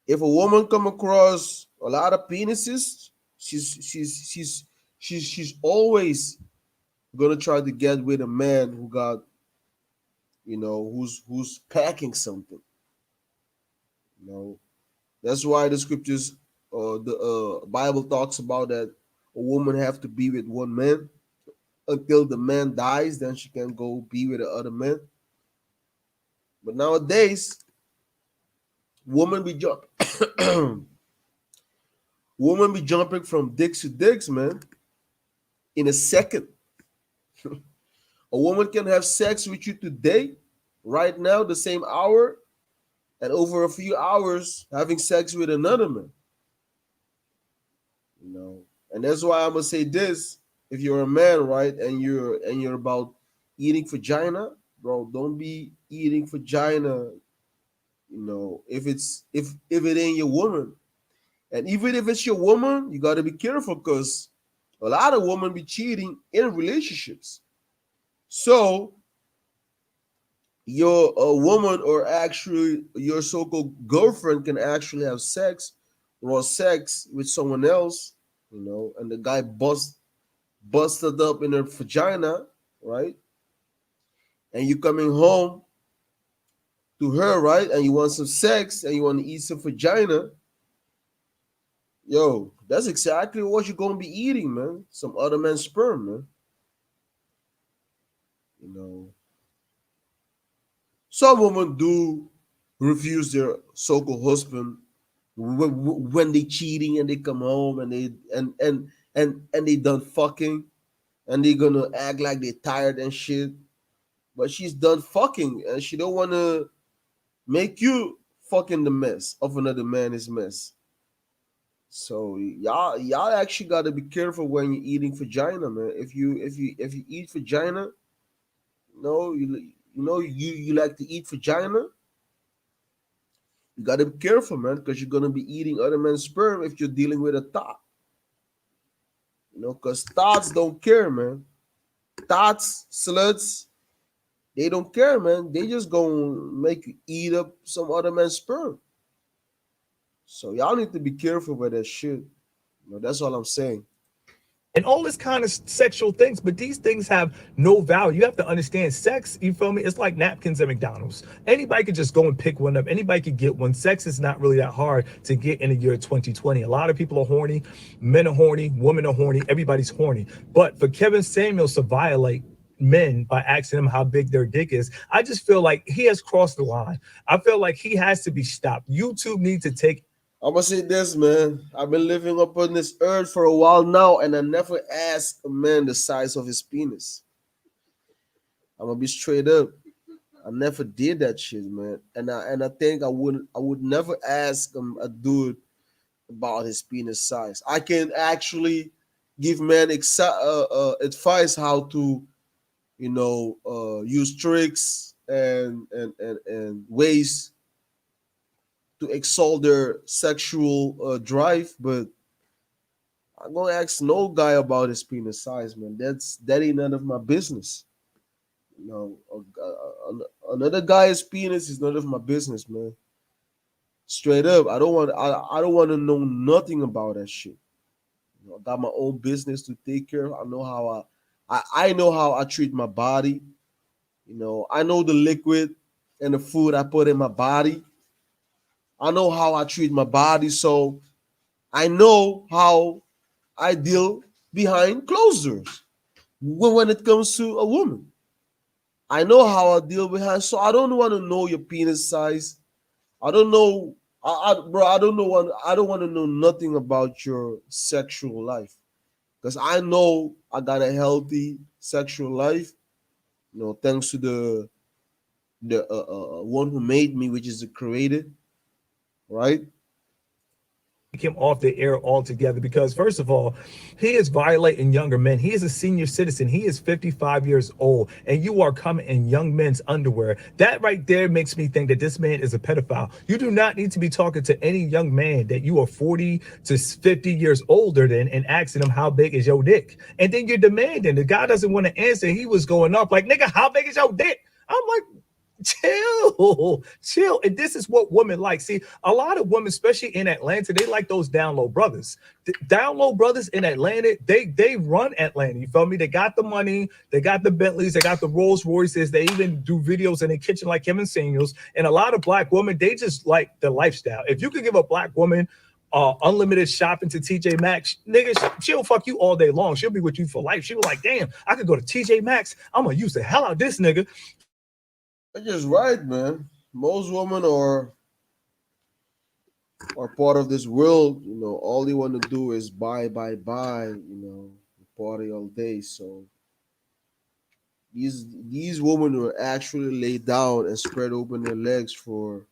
if a woman come across a lot of penises, she's always gonna try to get with a man who got, who's packing something. You know, that's why the scriptures or the Bible talks about that a woman have to be with one man until the man dies, then she can go be with the other man. But nowadays, women be jump, women be jumping from dicks to dicks, man, in a second. A woman can have sex with you today, right now, the same hour, and over a few hours having sex with another man. And that's why I'm gonna say this: if you're a man, right, and you're about eating vagina, bro, don't be eating vagina. If it ain't your woman, and even if it's your woman, you gotta be careful because a lot of women be cheating in relationships. So your a woman or actually your so-called girlfriend can actually have sex, raw sex with someone else, and the guy busted up in her vagina, right? And you coming home to her, right? And you want some sex and you want to eat some vagina, yo, that's exactly what you're gonna be eating, man. Some other man's sperm, man. You know, some women do refuse their so-called husband when they cheating and they come home and they done fucking and they gonna act like they tired and shit. But she's done fucking and she don't wanna make you fucking the mess of another man's mess. So y'all actually gotta be careful when you're eating vagina, man. If you eat vagina, you like to eat vagina, you gotta be careful, man, because you're gonna be eating other men's sperm if you're dealing with a thought. Because thoughts don't care, man. Thoughts, sluts, they don't care, man. They just gonna make you eat up some other man's sperm. So y'all need to be careful with that shit. That's all I'm saying. and all this kind of sexual things, but these things have no value. You have to understand sex, you feel me? It's like napkins at McDonald's. Anybody could just go and pick one up. Anybody could get one. Sex is not really that hard to get in the year 2020. A lot of people are horny. Men are horny. Women are horny. Everybody's horny. But for Kevin Samuels to violate men by asking them how big their dick is, I just feel like he has crossed the line. I feel like he has to be stopped. YouTube needs to take. I'm gonna say this, man. I've been living up on this earth for a while now, and I never asked a man the size of his penis. I'm gonna be straight up. I never did that shit, man. And I think I would never ask a dude about his penis size. I can actually give men advice how to, use tricks and ways to exalt their sexual drive, but I'm gonna ask no guy about his penis size, man. That ain't none of my business. Another guy's penis is none of my business, man. Straight up, I don't want to know nothing about that shit. I got my own business to take care of. I know how I know how I treat my body. I know the liquid and the food I put in my body. I know how I treat my body, so I know how I deal behind closed doors when it comes to a woman. I know how I deal behind, so I don't want to know your penis size. I don't know, bro. I don't know. I don't want to know nothing about your sexual life because I know I got a healthy sexual life. Thanks to the one who made me, which is the Creator, right? Him off the air altogether because first of all, he is violating younger men. He is a senior citizen. He is 55 years old and you are coming in young men's underwear. That right there makes me think that this man is a pedophile. You do not need to be talking to any young man that you are 40 to 50 years older than and asking him how big is your dick, and then you're demanding. The guy doesn't want to answer. He was going off like, nigga, how big is your dick? I'm like, chill. And this is what women like. See, a lot of women, especially in Atlanta, they like those down low brothers. Down low brothers in Atlanta, they run Atlanta. You feel me? They got the money, they got the Bentleys, they got the Rolls Royces. They even do videos in the kitchen like Kevin Samuels. And a lot of black women, they just like the lifestyle. If you could give a black woman unlimited shopping to TJ Maxx, nigga, she'll fuck you all day long. She'll be with you for life. She was like, damn, I could go to TJ Maxx. I'm gonna use the hell out of this nigga. That's just right, man. Most women are part of this world. All they want to do is buy. Party all day. So these women will actually lay down and spread open their legs for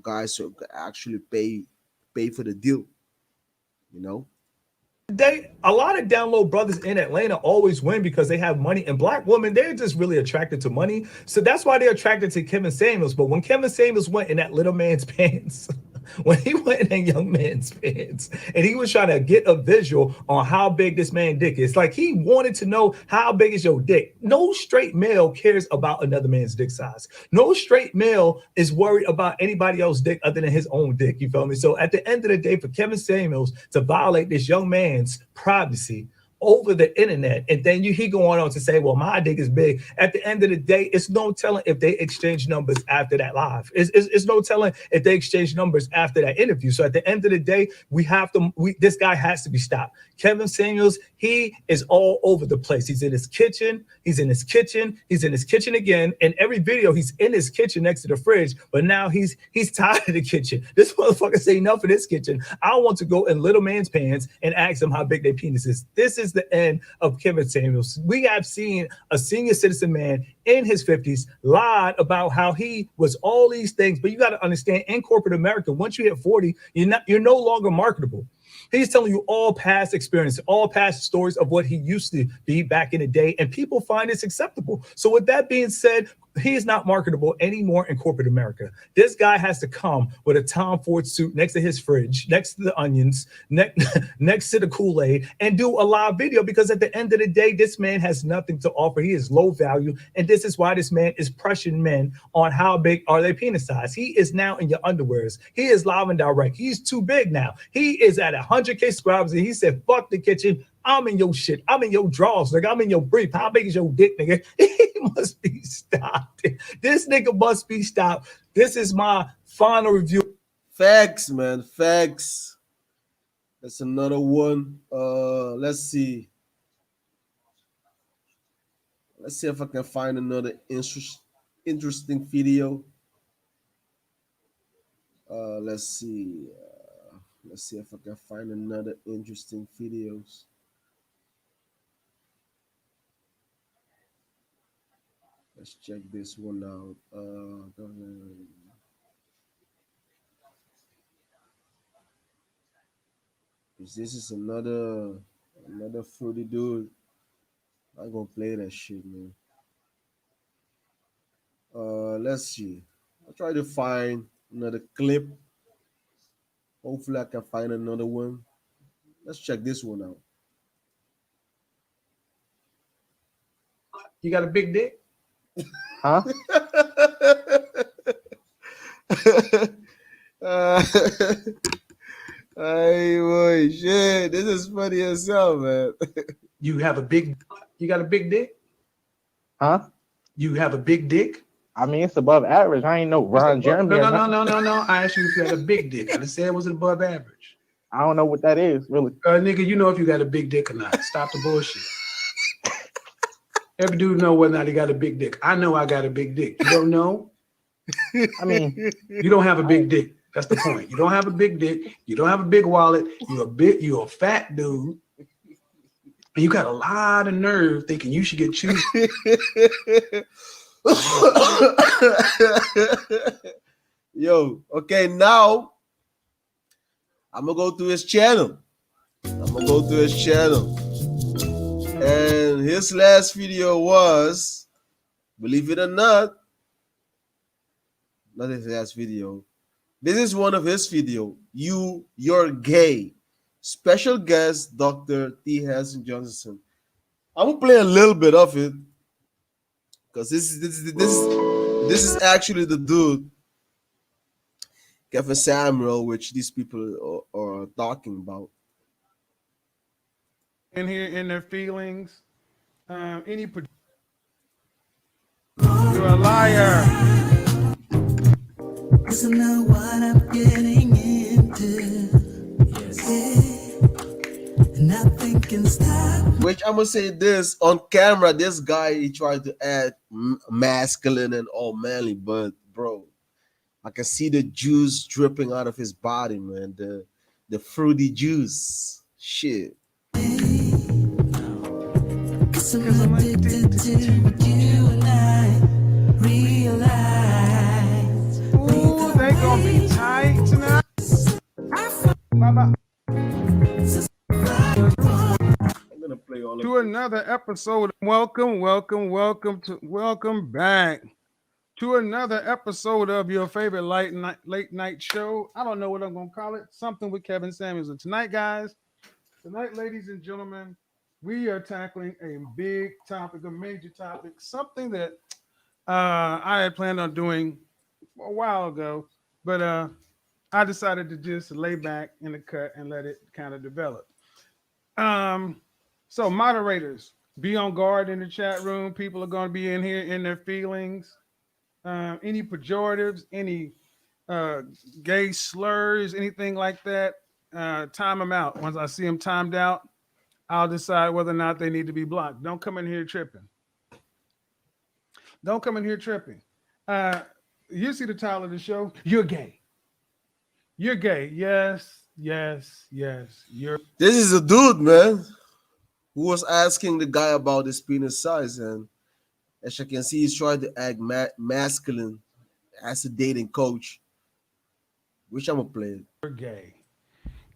guys to actually pay for the deal. You know. A lot of down low brothers in Atlanta always win because they have money, and black women, they're just really attracted to money. So that's why they're attracted to Kevin Samuels. But when Kevin Samuels went in that little man's pants, when he went in young man's pants and he was trying to get a visual on how big this man dick is. Like he wanted to know how big is your dick. No straight male cares about another man's dick size. No straight male is worried about anybody else's dick other than his own dick. You feel me? So at the end of the day, for Kevin Samuels to violate this young man's privacy over the internet, and then he going on to say, well, my dick is big. At the end of the day, it's no telling if they exchange numbers after that live. It's no telling if they exchange numbers after that interview. So at the end of the day, this guy has to be stopped. Kevin Samuels, he is all over the place. He's in his kitchen. He's in his kitchen. He's in his kitchen again. In every video, he's in his kitchen next to the fridge. But now he's tired of the kitchen. This motherfucker say enough of this kitchen. I want to go in little man's pants and ask them how big their penis is. This is the end of Kevin Samuels. We have seen a senior citizen man in his 50s lied about how he was all these things. But you got to understand, in corporate America, once you hit 40, you're no longer marketable. He's telling you all past experience, all past stories of what he used to be back in the day, and people find this acceptable. So with that being said, he is not marketable anymore in corporate America. This guy has to come with a Tom Ford suit next to his fridge, next to the onions, next to the Kool-Aid, and do a live video, because at the end of the day, this man has nothing to offer. He is low value, and this is why this man is pressuring men on how big are their penis size. He is now in your underwears. He is live and direct. He's too big now. He is at 100K subscribers, and he said, fuck the kitchen. I'm in your shit. I'm in your drawers. Like, I'm in your brief. How big is your dick, nigga? He must be stopped. This nigga must be stopped. This is my final review. Facts, man. Facts. That's another one. Let's see. Let's see if I can find another interesting video. Let's see. Let's see if I can find another interesting videos. Let's check this one out. This is another fruity dude. I'm gonna play that shit, man. Let's see. I'll try to find another clip. Hopefully I can find another one. Let's check this one out. You got a big dick? Huh? Hey boy, shit. This is funny as hell, man. You got a big dick? Huh? You have a big dick? I mean, it's above average. I ain't no Ron Jeremy. No. I asked you if you had a big dick. I didn't say it was above average. I don't know what that is, really. Nigga, you know if you got a big dick or not. Stop the bullshit. Every dude know whether or not he got a big dick. I know I got a big dick. You don't know? I mean, you don't have a big dick. That's the point. You don't have a big dick. You don't have a big wallet. You're a fat dude. And you got a lot of nerve thinking you should get choose. Yo, okay, now I'm gonna go to his channel. And his last video was, believe it or not his last video. This is one of his video. You're gay. Special guest, Dr. T. Harrison Johnson. I'm gonna play a little bit of it because this is actually the dude, Kevin Samuel, which these people are talking about. In here, in their feelings, you're a liar. Doesn't know what I'm getting into. Yes. Nothing can stop. Which I'm gonna say this on camera. This guy, he tried to add masculine and all manly, but bro, I can see the juice dripping out of his body, man. The fruity juice. Shit. Cause I'm addicted to what you and I realize. Ooh, they gonna be tight tonight. Bye-bye. I'm gonna play all To another episode. Welcome back to another episode of your favorite late night show. I don't know what I'm gonna call it. Something with Kevin Samuels. And tonight, guys, ladies and gentlemen, we are tackling a big topic, a major topic, something that I had planned on doing a while ago, but I decided to just lay back in the cut and let it kind of develop. Um, so moderators, be on guard in the chat room. People are going to be in here in their feelings. Any pejoratives, any uh, gay slurs, anything like that, time them out. Once I see them timed out, I'll decide whether or not they need to be blocked. Don't come in here tripping. Don't come in here tripping. Uh, you see the title of the show? You're gay. You're gay. Yes, yes, yes. You're. This is a dude, man, who was asking the guy about his penis size, and as you can see, he's trying to act masculine as a dating coach, which I'm gonna play. Gay.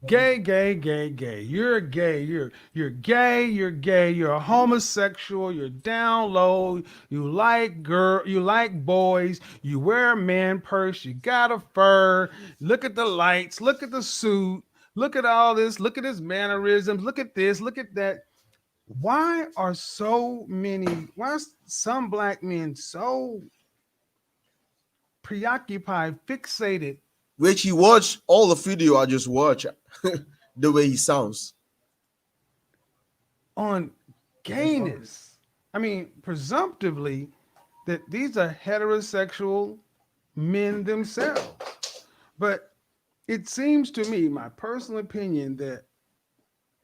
Gay, gay, gay, gay. You're gay. You're gay. You're gay. You're a homosexual. You're down low. You like boys. You wear a man purse. You got a fur. Look at the lights. Look at the suit. Look at all this. Look at his mannerisms. Look at this. Look at that. Why are some black men so preoccupied, fixated Which he watched all the video I just watched, the way he sounds. on gayness? I mean, presumptively, that these are heterosexual men themselves. But it seems to me, my personal opinion, that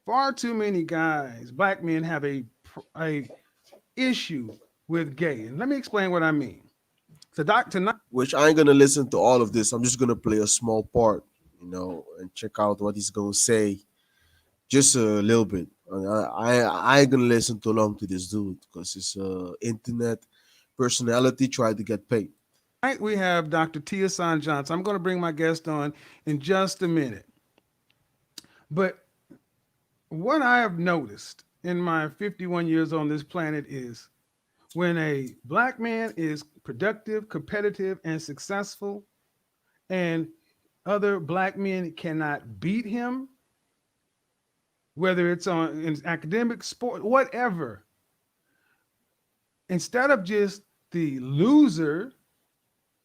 far too many guys, black men, have a issue with gay. And let me explain what I mean. So, tonight, Which I ain't gonna listen to all of this. I'm just gonna play a small part, and check out what he's gonna say, just a little bit. I ain't gonna listen too long to this dude because his internet personality tried to get paid. we have Dr. Tia San Johnson. I'm going to bring my guest on in just a minute. But what I have noticed in my 51 years on this planet is when a black man is productive, competitive, and successful, and other black men cannot beat him, whether it's in academic, sport, whatever, instead of just the loser,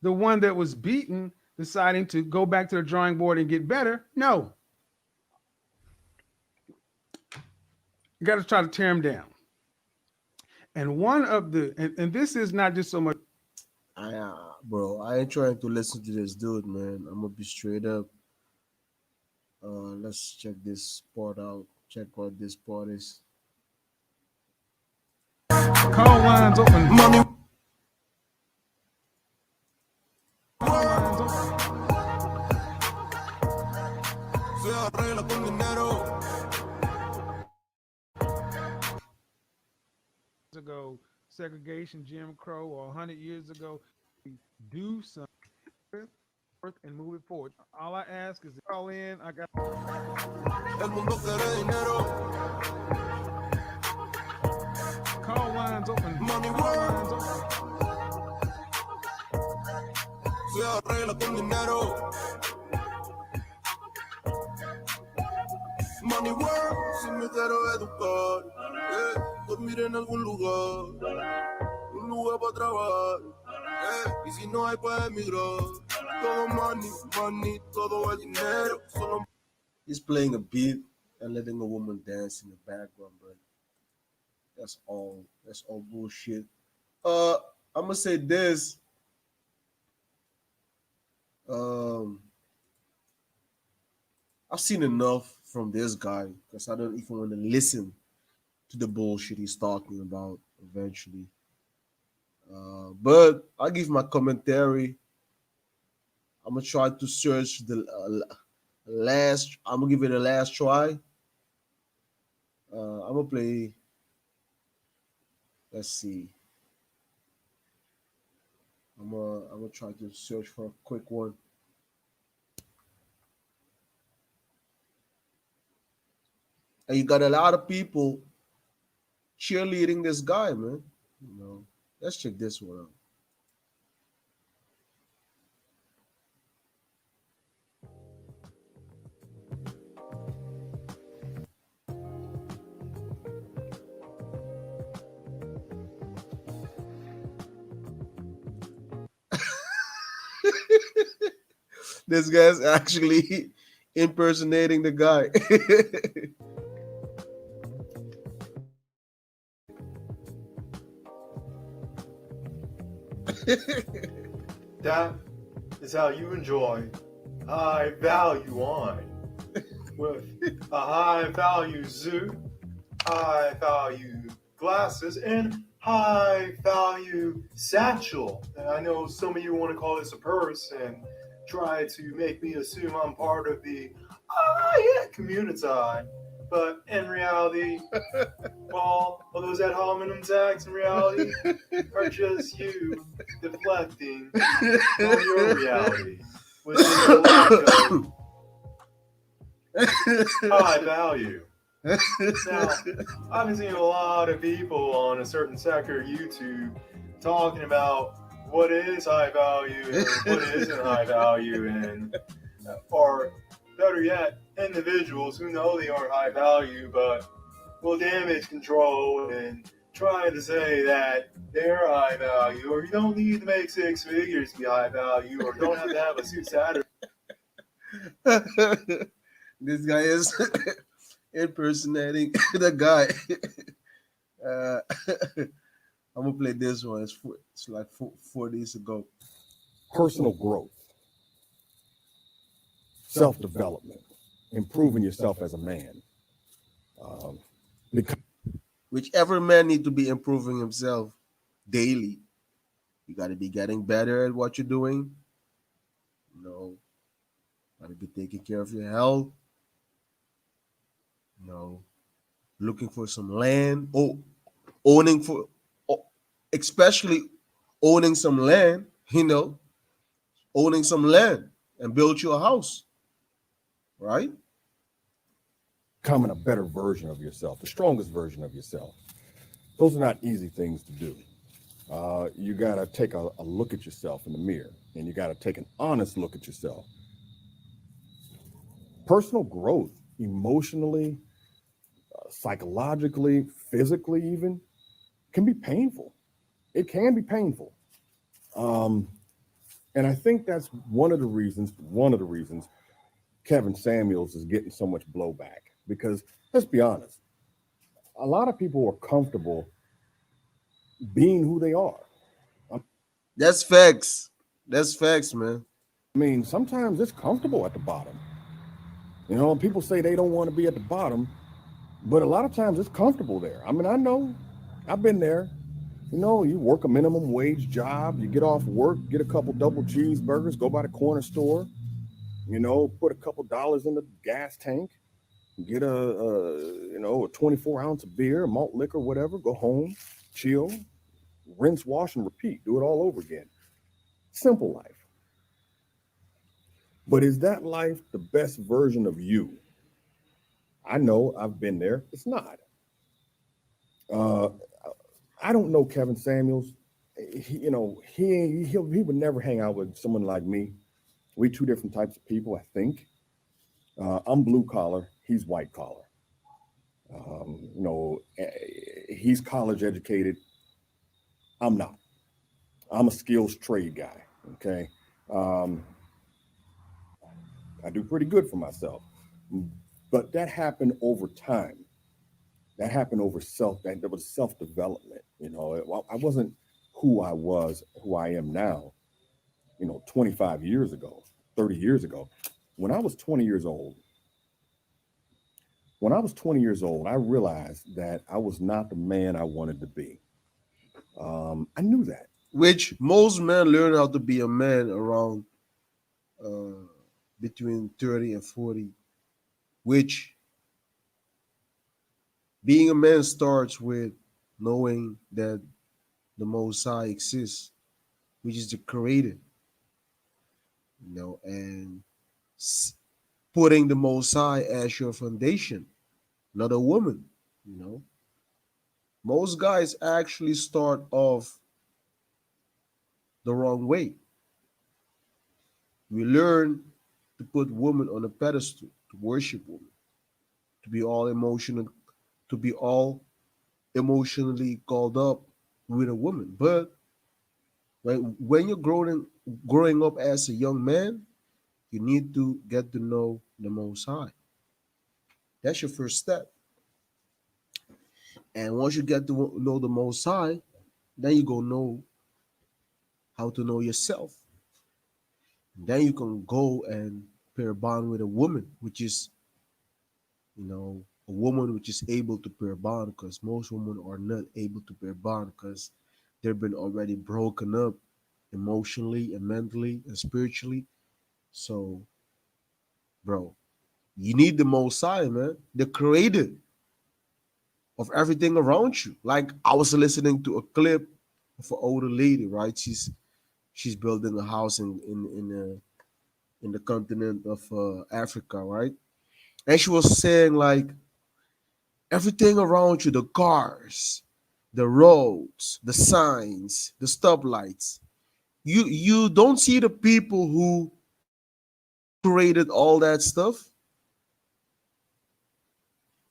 the one that was beaten, deciding to go back to the drawing board and get better, no. You got to try to tear him down. And one of and this is not just so much. Bro, I ain't trying to listen to this dude, man. I'm gonna be straight up. Let's check this part out. Check what this part is. Call lines open. Money. Ago, segregation, Jim Crow, or 100 years ago, do something and move it forward. All I ask is to call in. I got. Call lines open. Money lines open. Se arregla con dinero. Money world, si me quiero educar, dormir en algún lugar, un lugar para trabajar, y si no hay para emigrar, todo money, money, todo el dinero, solo. He's playing a beat and letting a woman dance in the background, but that's all. That's all bullshit. I'm gonna say this. Um, I've seen enough from this guy because I don't even want to listen to the bullshit he's talking about eventually. But I'll give my commentary. I'm gonna try to search the last. I'm gonna give it a last try. I'm gonna play. Let's see. I'm gonna try to search for a quick one. And you got a lot of people cheerleading this guy, man. Let's check this one out. This guy's actually impersonating the guy. That is how you enjoy high value wine with a high value zoo, high value glasses, and high value satchel. And I know some of you want to call this a purse and try to make me assume I'm part of the community. But in reality, all of those ad hominem tags in reality are just you deflecting from your reality within the lack of high value. Now, I've been seeing a lot of people on a certain sector of YouTube talking about what is high value and what isn't high value, and or better yet, individuals who know they aren't high value but will damage control and trying to say that they're high value, or you don't need to make six figures to be high value, or don't have to have a suit Saturday. This guy is impersonating the guy. I'm gonna play this one. It's like 4 days ago. Personal growth, self-development, improving yourself as a man. Because Which every man need to be improving himself daily. You got to be getting better at what you're doing. You know, got to be taking care of your health. You know, looking for some land. Oh, owning for, oh, especially owning some land. You know, owning some land and build you a house, right? becoming a better version of yourself, the strongest version of yourself. Those are not easy things to do. You got to take a look at yourself in the mirror, and you got to take an honest look at yourself. Personal growth, emotionally, psychologically, physically, even, can be painful. It can be painful. And I think that's one of the reasons Kevin Samuels is getting so much blowback. Because let's be honest, a lot of people are comfortable being who they are. That's facts. That's facts, man. I mean, sometimes it's comfortable at the bottom. You know, people say they don't want to be at the bottom, but a lot of times it's comfortable there. I mean, I know, I've been there. You know, you work a minimum wage job, you get off work, get a couple double cheeseburgers, go by the corner store, you know, put a couple dollars in the gas tank, get a 24 ounce of beer, malt liquor, whatever, go home, chill, rinse, wash, and repeat, do it all over again. Simple life. But is that life the best version of you? I know, I've been there. It's not. I don't know Kevin Samuels. He would never hang out with someone like me. We two different types of people, I think. I'm blue collar. He's white collar. He's college educated. I'm not. I'm a skills trade guy. Okay. I do pretty good for myself, but that happened over time. That happened over that was self-development. You know, I wasn't who I am now, 25 years ago, 30 years ago. When I was 20 years old, I realized that I was not the man I wanted to be. I knew that. Which most men learn how to be a man around between 30 and 40, which being a man starts with knowing that the Most High exists, which is the creator, and putting the Most High as your foundation, not a woman, you know. Most guys actually start off the wrong way. We learn to put women on a pedestal, to worship women, to be all emotional, to be all emotionally called up with a woman. But When you're growing up as a young man, you need to get to know the Most High. That's your first step. And once you get to know the Most High, then you go know how to know yourself. Then you can go and pair bond with a woman, which is, a woman which is able to pair bond, because most women are not able to pair bond because they've been already broken up emotionally and mentally and spiritually. So, bro, you need the Most High, man, the creator of everything around you. Like I was listening to a clip of an older lady, right? She's building a house in the continent of Africa, right? And she was saying like everything around you, the cars, the roads, the signs, the stoplights. You don't see the people who created all that stuff.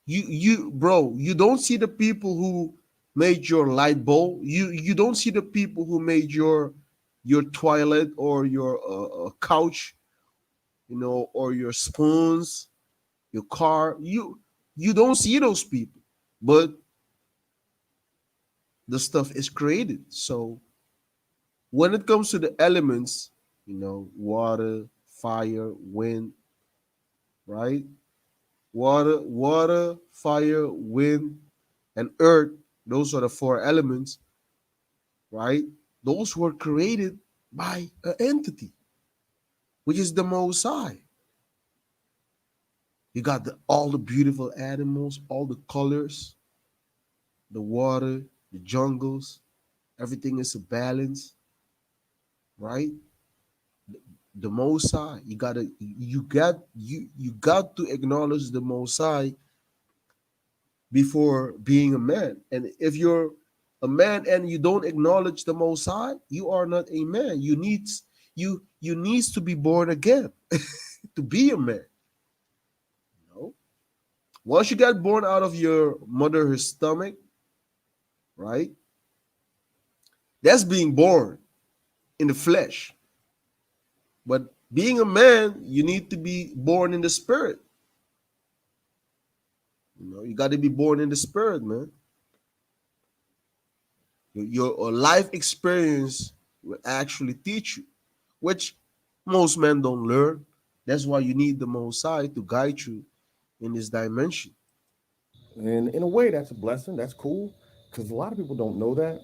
You don't see the people who made your light bulb. You don't see the people who made your toilet or your couch, or your spoons, your car. You don't see those people, but the stuff is created. So when it comes to the elements, water, fire, wind, right? Water, fire, wind, and earth. Those are the four elements, right? Those were created by an entity, which is the Most High. You got all the beautiful animals, all the colors, the water, the jungles. Everything is a balance, right? The Most High. You got to acknowledge the Most High before being a man. And if you're a man and you don't acknowledge the Most High, you are not a man. You needs to be born again to be a man. You Once you get born out of your mother's stomach, right? That's being born in the flesh. But being a man, you need to be born in the spirit. You got to be born in the spirit, man. Your life experience will actually teach you, which most men don't learn. That's why you need the Most High to guide you in this dimension. And in a way, that's a blessing. That's cool. Because a lot of people don't know that.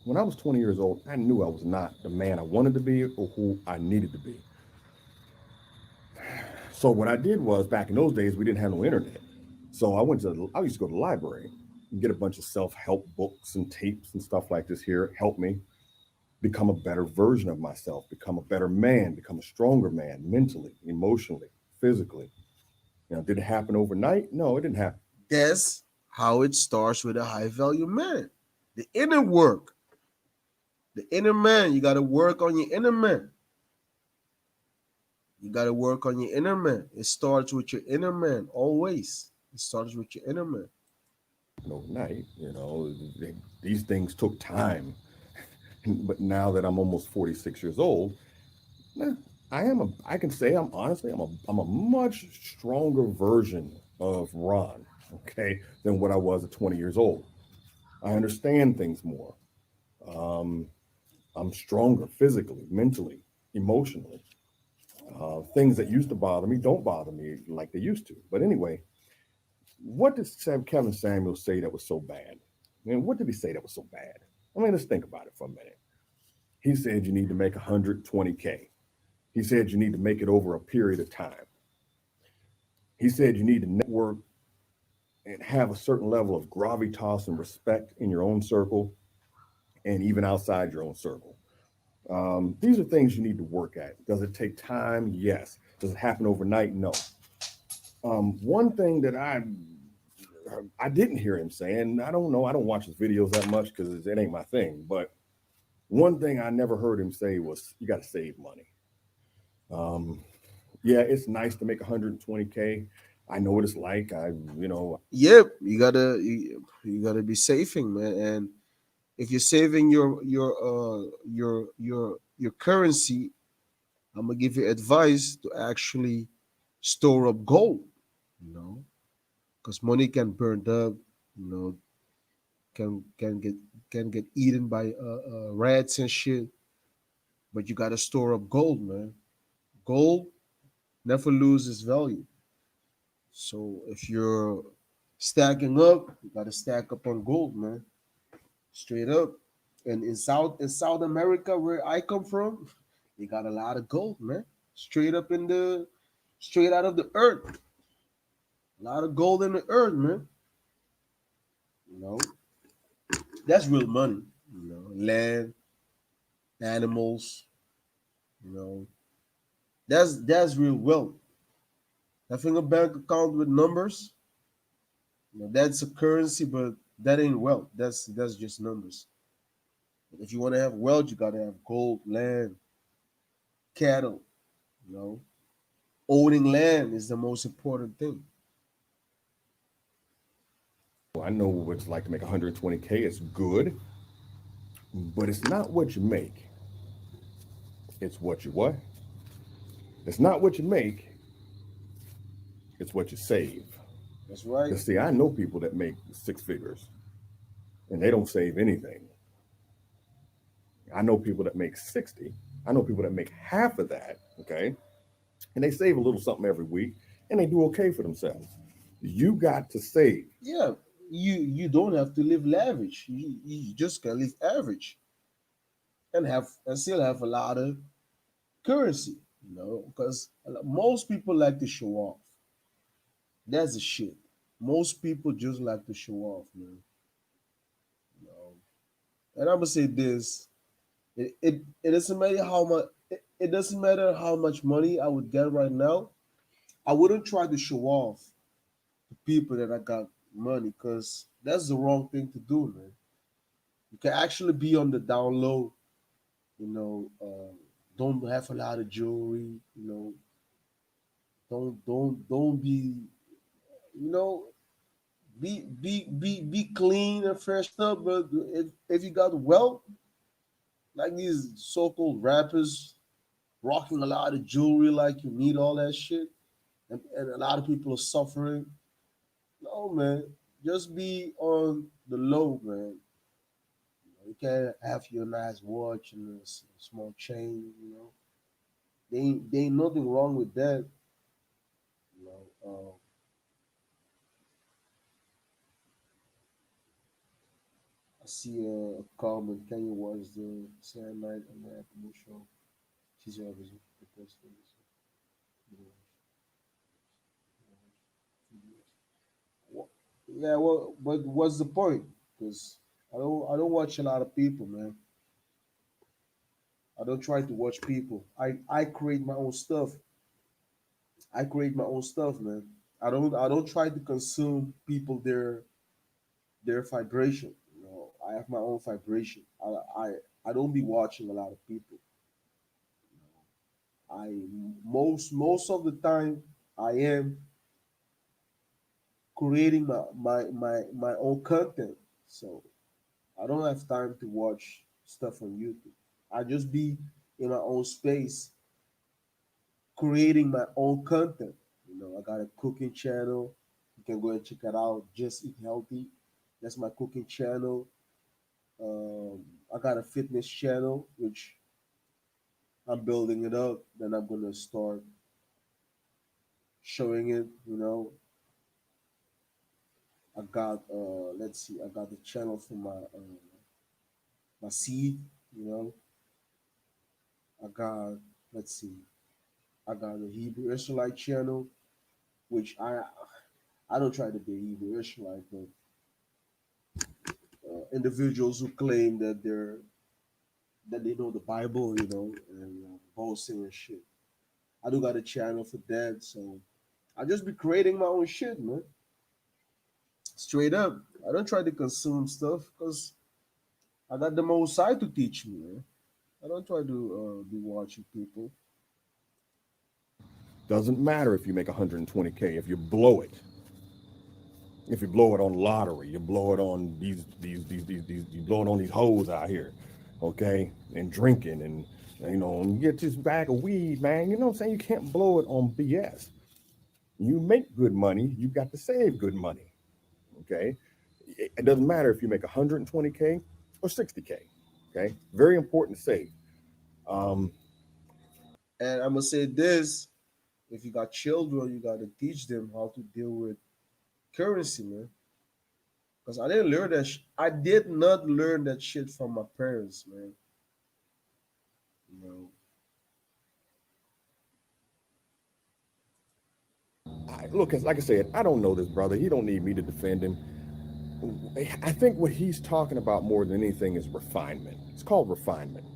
When I was 20 years old, I knew I was not the man I wanted to be or who I needed to be. So what I did was, back in those days, we didn't have no internet. So I used to go to the library and get a bunch of self-help books and tapes and stuff like this here. Help me become a better version of myself, become a better man, become a stronger man, mentally, emotionally, physically. Did it happen overnight? No, it didn't happen. That's how it starts with a high value man. The inner work, the inner man. You got to work on your inner man. You got to work on your inner man. It starts with your inner man always. It starts with your inner man. Overnight, these things took time. But now that I'm almost 46 years old, I can say I'm a much stronger version of Ron, okay, than what I was at 20 years old. I understand things more. Um, I'm stronger physically, mentally, emotionally. Things that used to bother me don't bother me like they used to. But anyway, what did Kevin Samuels say that was so bad? What did he say that was so bad? Let's think about it for a minute. He said you need to make 120K. He said you need to make it over a period of time. He said you need to network and have a certain level of gravitas and respect in your own circle and even outside your own circle. These are things you need to work at. Does it take time? Yes. Does it happen overnight? No. One thing that I didn't hear him saying, I don't know, I don't watch his videos that much because it ain't my thing, but one thing I never heard him say was you got to save money. Yeah, it's nice to make 120K. I know what it's like. Yep, you gotta be saving, man. And If you're saving your currency, I'm gonna give you advice to actually store up gold. You know, because money can burn up. You know, can get eaten by rats and shit. But you gotta store up gold, man. Gold never loses value. So if you're stacking up, you gotta stack up on gold, man. Straight up. And in South America, where I come from, they got a lot of gold, man. Straight out of the earth. A lot of gold in the earth, man. You know, that's real money. You know, land, animals. You know, that's real wealth. Having a bank account with numbers, that's a currency, but that ain't wealth. That's just numbers. But if you want to have wealth, you gotta have gold, land, cattle. You know, owning land is the most important thing. Well, I know what it's like to make 120K. It's good, but it's not what you make. It's what you what? It's not what you make. It's what you save. That's right. Because see, I know people that make six figures and they don't save anything. I know people that make 60. I know people that make half of that, okay? And they save a little something every week and they do okay for themselves. You got to save. Yeah, you don't have to live lavish. You just can live average and still have a lot of currency. You know, because most people like to show off. That's the shit. Most people just like to show off, man. You know, and I'm gonna say this: it doesn't matter how much. It doesn't matter how much money I would get right now. I wouldn't try to show off to people that I got money, because that's the wrong thing to do, man. You can actually be on the down low. You know, don't have a lot of jewelry. You know, don't be. You know, be clean and freshed up. But if you got wealth, like these so-called rappers rocking a lot of jewelry, like you need all that shit, and a lot of people are suffering. No, man, just be on the low, man. You can't have your nice watch and a small chain. You know, there ain't nothing wrong with that. You know, I see a comment. Can you watch the Saturday Night American show? She's always the best thing. Yeah, well, but what's the point? Because I don't watch a lot of people, man. I don't try to watch people. I create my own stuff. I create my own stuff, man. I don't try to consume people their vibration. You know, I have my own vibration. I don't be watching a lot of people. I most of the time I am creating my own content. So I don't have time to watch stuff on YouTube. I just be in my own space creating my own content. You know, I got a cooking channel. You can go and check it out. Just Eat Healthy. That's my cooking channel. I got a fitness channel, which I'm building it up. Then I'm gonna start showing it. You know, I got let's see, I got the channel for my seed. You know, I got let's see, I got a Hebrew Israelite channel, which I don't try to be a Hebrew Israelite, but individuals who claim that they know the Bible, you know, and boasting and shit. I do got a channel for that, so I just be creating my own shit, man. Straight up, I don't try to consume stuff because I got the most side to teach me, man. I don't try to be watching people. Doesn't matter if you make 120K. If you blow it, If you blow it on lottery, you blow it on these you blow it on these hoes out here, okay, and drinking and and you get this bag of weed, man. You know what I'm saying? You can't blow it on BS. You make good money, you got to save good money, okay? It doesn't matter if you make 120K or 60K, okay? Very important to save. Um, And I'm gonna say this: if you got children, you gotta teach them how to deal with currency, man. Because I didn't learn that. I did not learn that shit from my parents, man. You know, Look, like I said, I don't know this brother. He don't need me to defend him. I think what he's talking about more than anything is refinement. It's called refinement.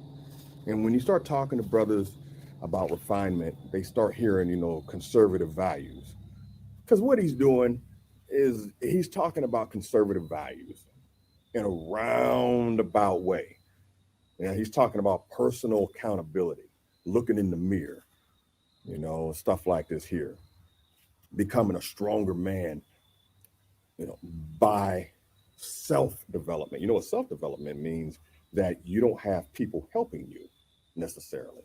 And when you start talking to brothers about refinement, they start hearing, conservative values. Because what he's doing is he's talking about conservative values in a roundabout way. He's talking about personal accountability, looking in the mirror, stuff like this here, becoming a stronger man, by self-development. You know what self-development means? That you don't have people helping you necessarily.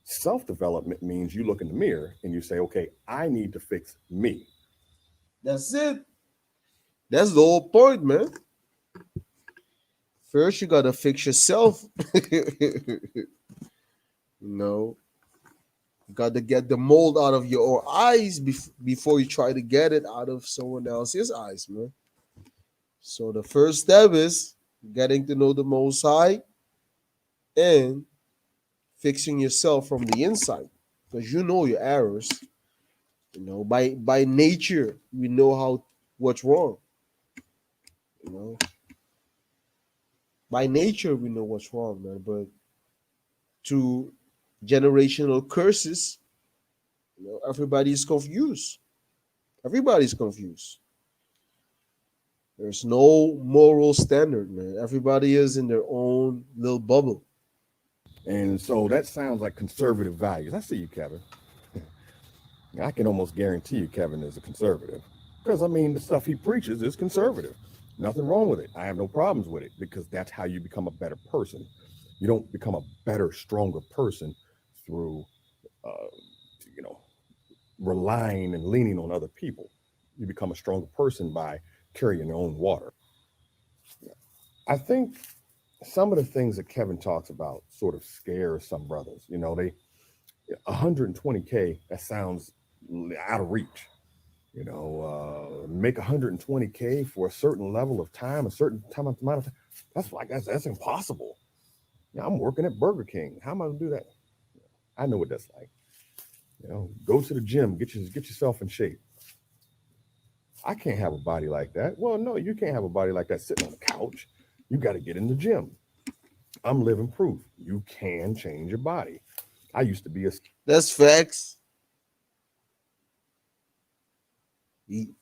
Self-development means you look in the mirror and you say, okay, I need to fix me. that's it. That's the whole point, man. First, you gotta fix yourself. No, you gotta get the mold out of your eyes before you try to get it out of someone else's eyes, man. So the first step is getting to know the Most High and fixing yourself from the inside, because you know your errors. By nature, we know how what's wrong. You know, by nature, we know what's wrong, man. But to generational curses, everybody's confused. Everybody's confused. There's no moral standard, man. Everybody is in their own little bubble. And so that sounds like conservative values. I see you, Kevin. I can almost guarantee you Kevin is a conservative. Because, I mean, the stuff he preaches is conservative. Nothing wrong with it. I have no problems with it because that's how you become a better person. You don't become a better, stronger person through, uh, you know, relying and leaning on other people. You become a stronger person by carrying your own water. I think some of the things that Kevin talks about sort of scare some brothers. 120K, that sounds out of reach. Make 120K for a certain level of time, a certain time amount of time. That's impossible. I'm working at Burger King. How am I gonna do that? I know what that's like. Go to the gym, get yourself in shape. I can't have a body like that. Well, no, you can't have a body like that sitting on the couch. You got to get in the gym. I'm living proof. You can change your body. I used to be a That's facts.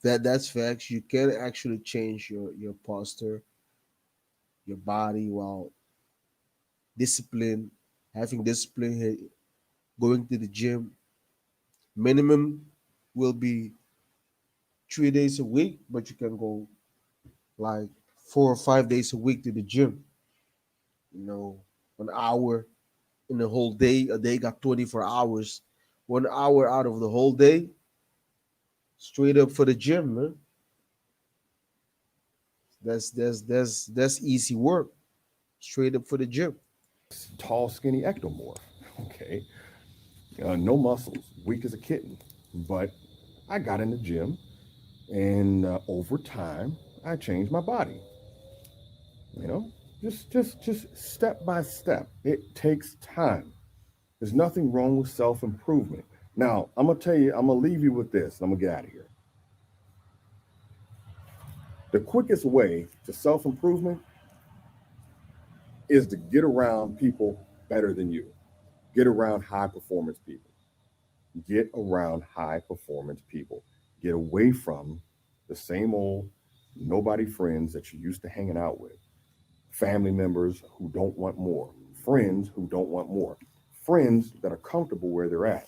That's facts. You can actually change your posture, your body, while discipline, having discipline, going to the gym. Minimum will be 3 days a week, but you can go like 4 or 5 days a week to the gym. You know, an hour in the whole day. A day got 24 hours. 1 hour out of the whole day, straight up for the gym, man. That's easy work. Straight up for the gym. tall, skinny ectomorph. Okay. No muscles, weak as a kitten. But I got in the gym, and over time, I changed my body. You know, just step by step. It takes time. There's nothing wrong with self improvement. Now, I'm gonna tell you, I'm gonna leave you with this. I'm gonna get out of here. The quickest way to self improvement is to get around people better than you. Get around high performance people. Get around high performance people. Get away from the same old nobody friends that you used to hanging out with. Family members who don't want more. Friends who don't want more. Friends that are comfortable where they're at.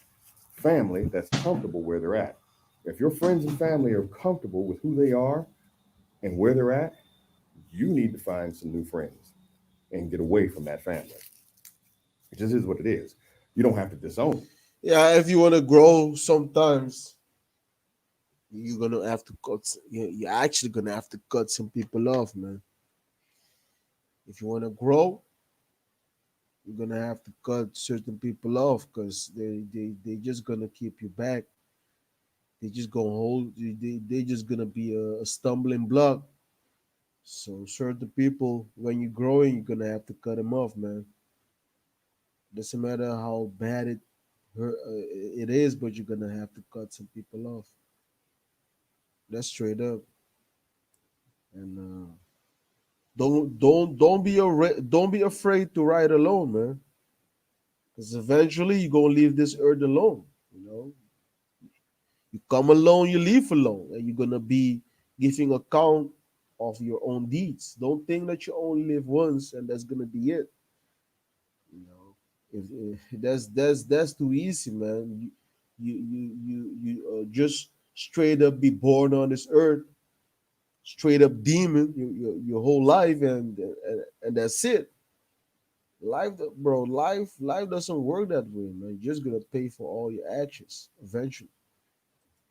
Family that's comfortable where they're at. If your friends and family are comfortable with who they are and where they're at, you need to find some new friends and get away from that family. It just is what it is. You don't have to disown them. Yeah, if you want to grow, sometimes you're gonna have to cut. You're actually gonna have to cut some people off, man. If you want to grow, you're gonna have to cut certain people off because they just gonna keep you back. They just gonna hold. They just gonna be a stumbling block. So certain people, when you're growing, you're gonna have to cut them off, man. Doesn't matter how bad it is, but you're gonna have to cut some people off. That's straight up. And don't be afraid to ride alone, man. Because eventually you're gonna leave this earth alone. You know, you come alone, you leave alone, and you're gonna be giving account of your own deeds. Don't think that you only live once and that's gonna be it. You know, if that's too easy, man. You just straight up be born on this earth, straight up demon your whole life, and that's it. Life doesn't work that way, man. You're just gonna pay for all your actions eventually.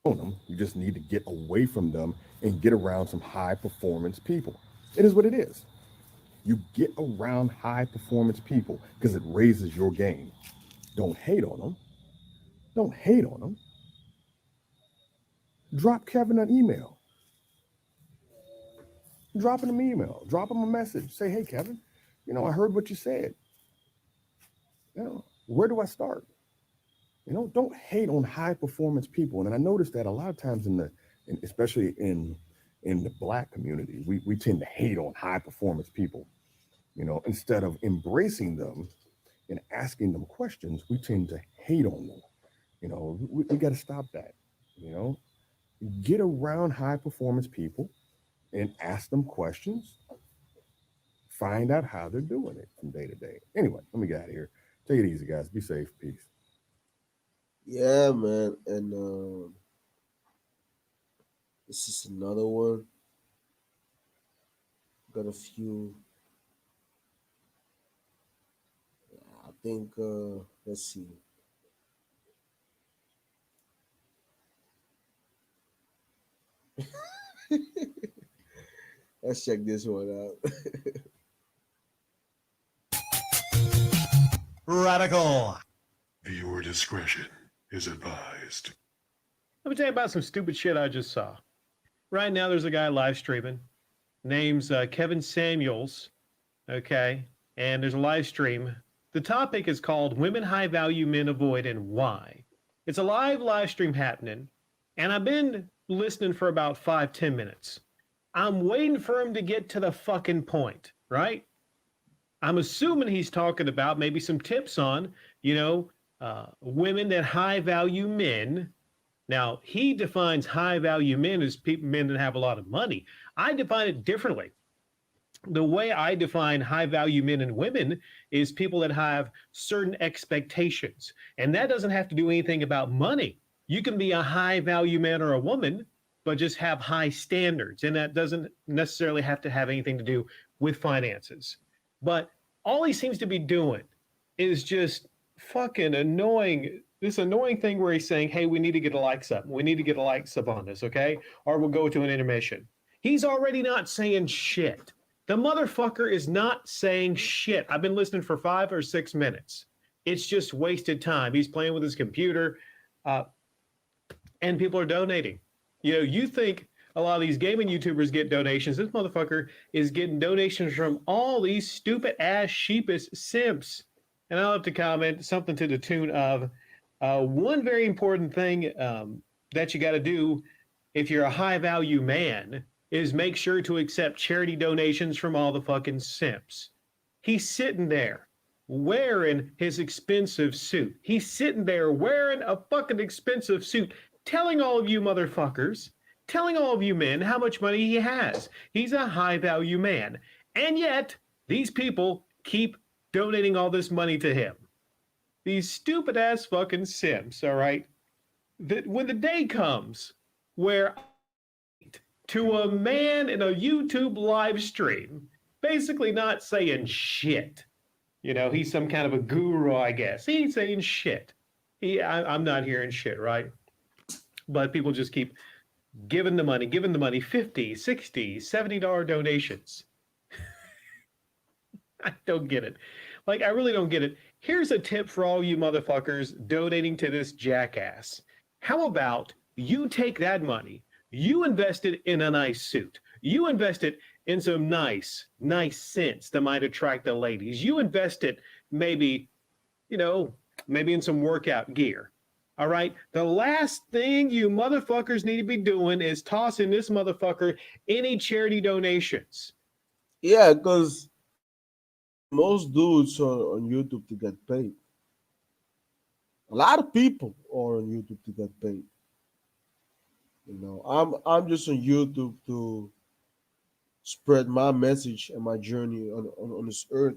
Own them. You just need to get away from them and get around some high performance people. It is what it is. You get around high performance people because it raises your game. Don't hate on them. Don't hate on them. Drop Kevin an email. Drop him an email. Drop him a message. Say, hey, Kevin, I heard what you said. Where do I start? Don't hate on high performance people. And I noticed that a lot of times especially in the Black community, we tend to hate on high performance people. Instead of embracing them and asking them questions, we tend to hate on them. We got to stop that. Get around high performance people and ask them questions. Find out how they're doing it from day to day. Anyway, let me get out of here. Take it easy, guys. Be safe. Peace. Yeah, man. And this is another one. Got a few. I think. Let's see. Let's check this one out. Radical. Viewer discretion is advised. Let me tell you about some stupid shit I just saw. Right now, there's a guy live streaming. Name's Kevin Samuels. Okay. And there's a live stream. The topic is called Women High Value Men Avoid and Why. It's a live stream happening. And I've been listening for about 5-10 minutes. I'm waiting for him to get to the fucking point, right? I'm assuming he's talking about maybe some tips on, women that high value men. Now, he defines high value men as men that have a lot of money. I define it differently. The way I define high value men and women is people that have certain expectations. And that doesn't have to do anything about money. You can be a high value man or a woman, but just have high standards. And that doesn't necessarily have to have anything to do with finances. But all he seems to be doing is just fucking annoying. This annoying thing where he's saying, hey, we need to get a likes up. We need to get a likes up on this, okay? Or we'll go to an intermission. He's already not saying shit. The motherfucker is not saying shit. I've been listening for 5 or 6 minutes. It's just wasted time. He's playing with his computer, and people are donating. You think a lot of these gaming YouTubers get donations. This motherfucker is getting donations from all these stupid ass sheepish simps. And I'll have to comment something to the tune of one very important thing that you got to do if you're a high value man is make sure to accept charity donations from all the fucking simps. He's sitting there wearing his expensive suit. He's sitting there wearing a fucking expensive suit, telling all of you motherfuckers, telling all of you men how much money he has. He's a high value man. And yet, these people keep donating all this money to him. These stupid ass fucking simps, all right? That when the day comes where to a man in a YouTube live stream, basically not saying shit. You know, he's some kind of a guru, I guess. He ain't saying shit. I'm not hearing shit, right? But people just keep giving the money, 50, 60, $70 donations. I don't get it. Like, I really don't get it. Here's a tip for all you motherfuckers donating to this jackass. How about you take that money, you invest it in a nice suit, you invest it in some nice scents that might attract the ladies, you invest it maybe, you know, maybe in some workout gear. All right. The last thing you motherfuckers need to be doing is tossing this motherfucker any charity donations. Yeah, because most dudes are on YouTube to get paid. A lot of people are on YouTube to get paid. I'm just on YouTube to spread my message and my journey on this earth.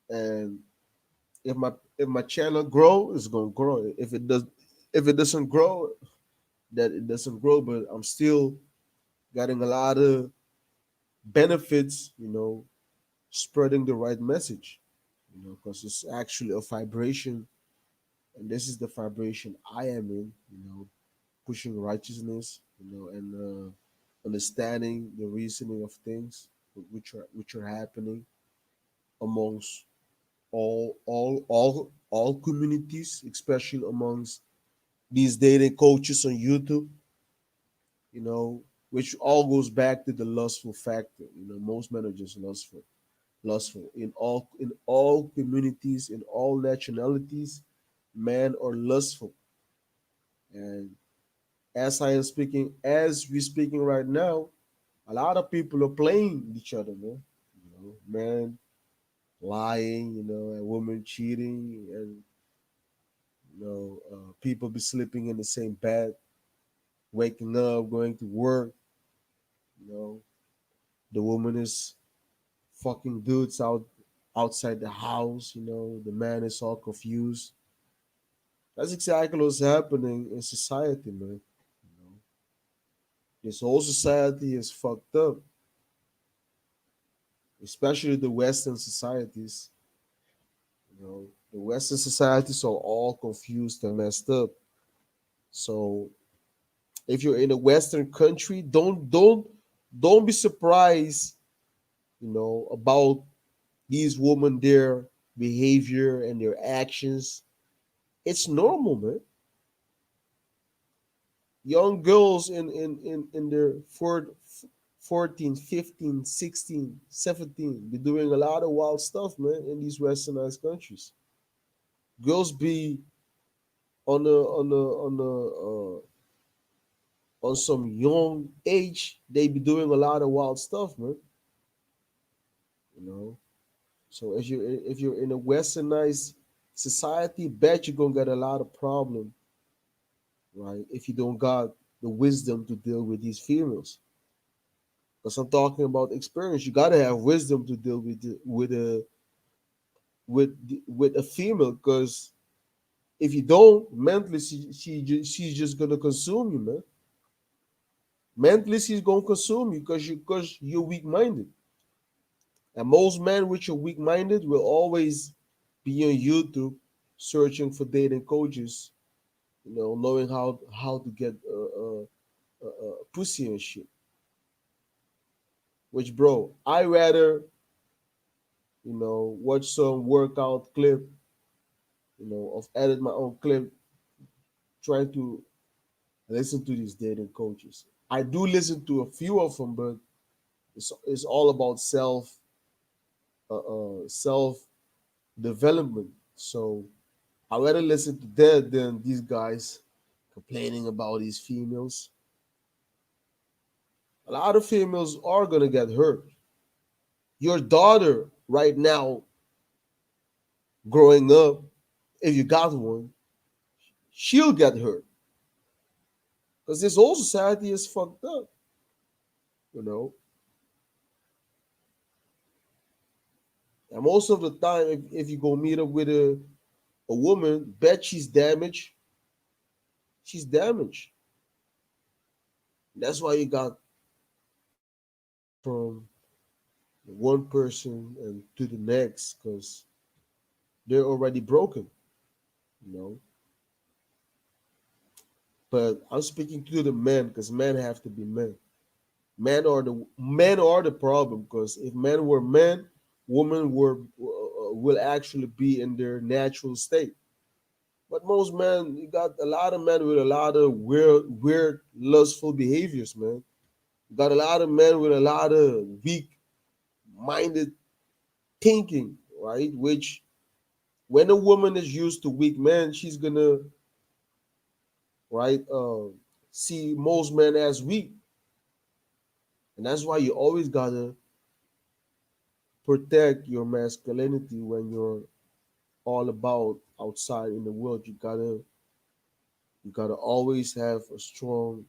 And if my channel grow, it's gonna grow. If it doesn't grow, that it doesn't grow. But I'm still getting a lot of benefits, spreading the right message, because it's actually a vibration, and this is the vibration I am in, pushing righteousness, and understanding the reasoning of things which are happening amongst all communities, especially amongst these dating coaches on YouTube, which all goes back to the lustful factor. Most men are just lustful in all communities, in all nationalities. Men are lustful, and as we're speaking right now, a lot of people are playing each other, man. Men lying, and women cheating, and people be sleeping in the same bed, waking up, going to work. You know, the woman is fucking dudes outside the house. The man is all confused. That's exactly what's happening in society, man. This whole society is fucked up, especially the Western societies. The Western societies are all confused and messed up. So if you're in a Western country, don't be surprised, about these women, their behavior and their actions. It's normal, man. Young girls in their 14, 15, 16, 17 be doing a lot of wild stuff, man, in these westernized countries. Girls be on a on a on on some young age, they be doing a lot of wild stuff, man. You know. So if you're in a westernized society, bet you're gonna get a lot of problem, right? If you don't got the wisdom to deal with these females. Because I'm talking about experience. You gotta have wisdom to deal with a female. Because if you don't, mentally she's just gonna consume you, man. Mentally she's gonna consume you because you're weak minded. And most men which are weak minded will always be on YouTube searching for dating coaches, knowing how to get pussy and shit. Which, bro, I rather watch some workout clip, of edit my own clip, try to listen to these dating coaches. I do listen to a few of them, but it's all about self development. So I rather listen to that than these guys complaining about these females. A lot of females are gonna get hurt. Your daughter right now, growing up, if you got one, she'll get hurt because this whole society is fucked up. You know, and most of the time, if you go meet up with a woman, bet she's damaged. She's damaged. That's why you got from one person and to the next because they're already broken, you know. But I'm speaking to the men because men have to be men. Men are the problem because if men were men, women were will actually be in their natural state. But most men, you got a lot of men with a lot of weird, lustful behaviors, man. You got a lot of men with a lot of weak-minded thinking, right? Which, when a woman is used to weak men, she's gonna, right, see most men as weak, and that's why you always gotta protect your masculinity when you're all about outside in the world. You gotta always have a strong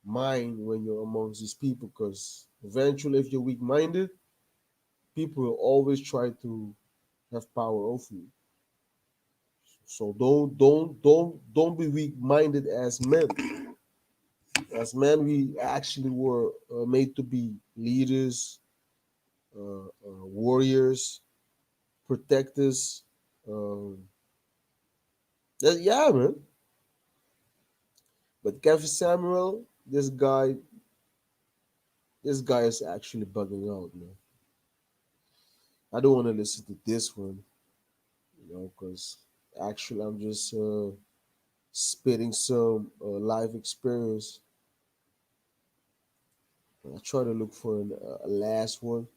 mind when you're amongst these people because eventually if you're weak-minded, people will always try to have power over you. So don't be weak-minded as men. As men, we actually were made to be leaders, warriors, protectors. Um, yeah, man. But Kevin Samuel, this guy is actually bugging out, man. I don't want to listen to this one, because actually I'm just spitting some life experience. I try to look for a last one.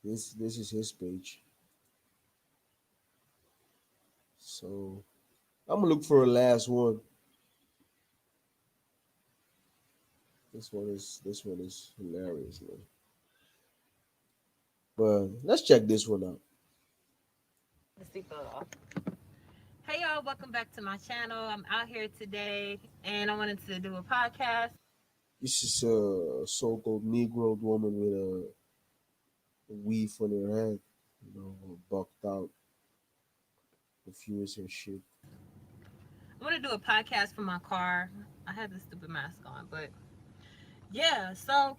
This is his page, so I'm gonna look for a last one. This one is hilarious, man. But let's check this one out. The seatbelt off. Hey y'all, welcome back to my channel. I'm out here today and I wanted to do a podcast. This is a so-called Negro woman with a weave on her head, bucked out, confused and shit. I want to do a podcast from my car. I had this stupid mask on, but yeah, so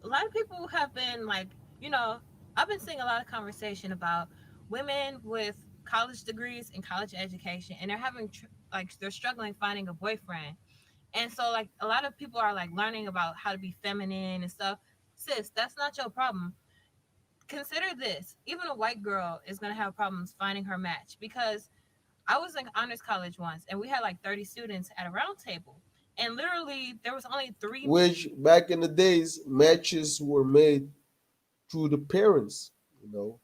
a lot of people have been like, you know, I've been seeing a lot of conversation about women with college degrees and college education and they're having like they're struggling finding a boyfriend. And so like a lot of people are like learning about how to be feminine and stuff. Sis, that's not your problem. Consider this: even a white girl is going to have problems finding her match because I was in honors college once and we had like 30 students at a round table and literally there was only three. Which back in the days, matches were made through the parents. You know,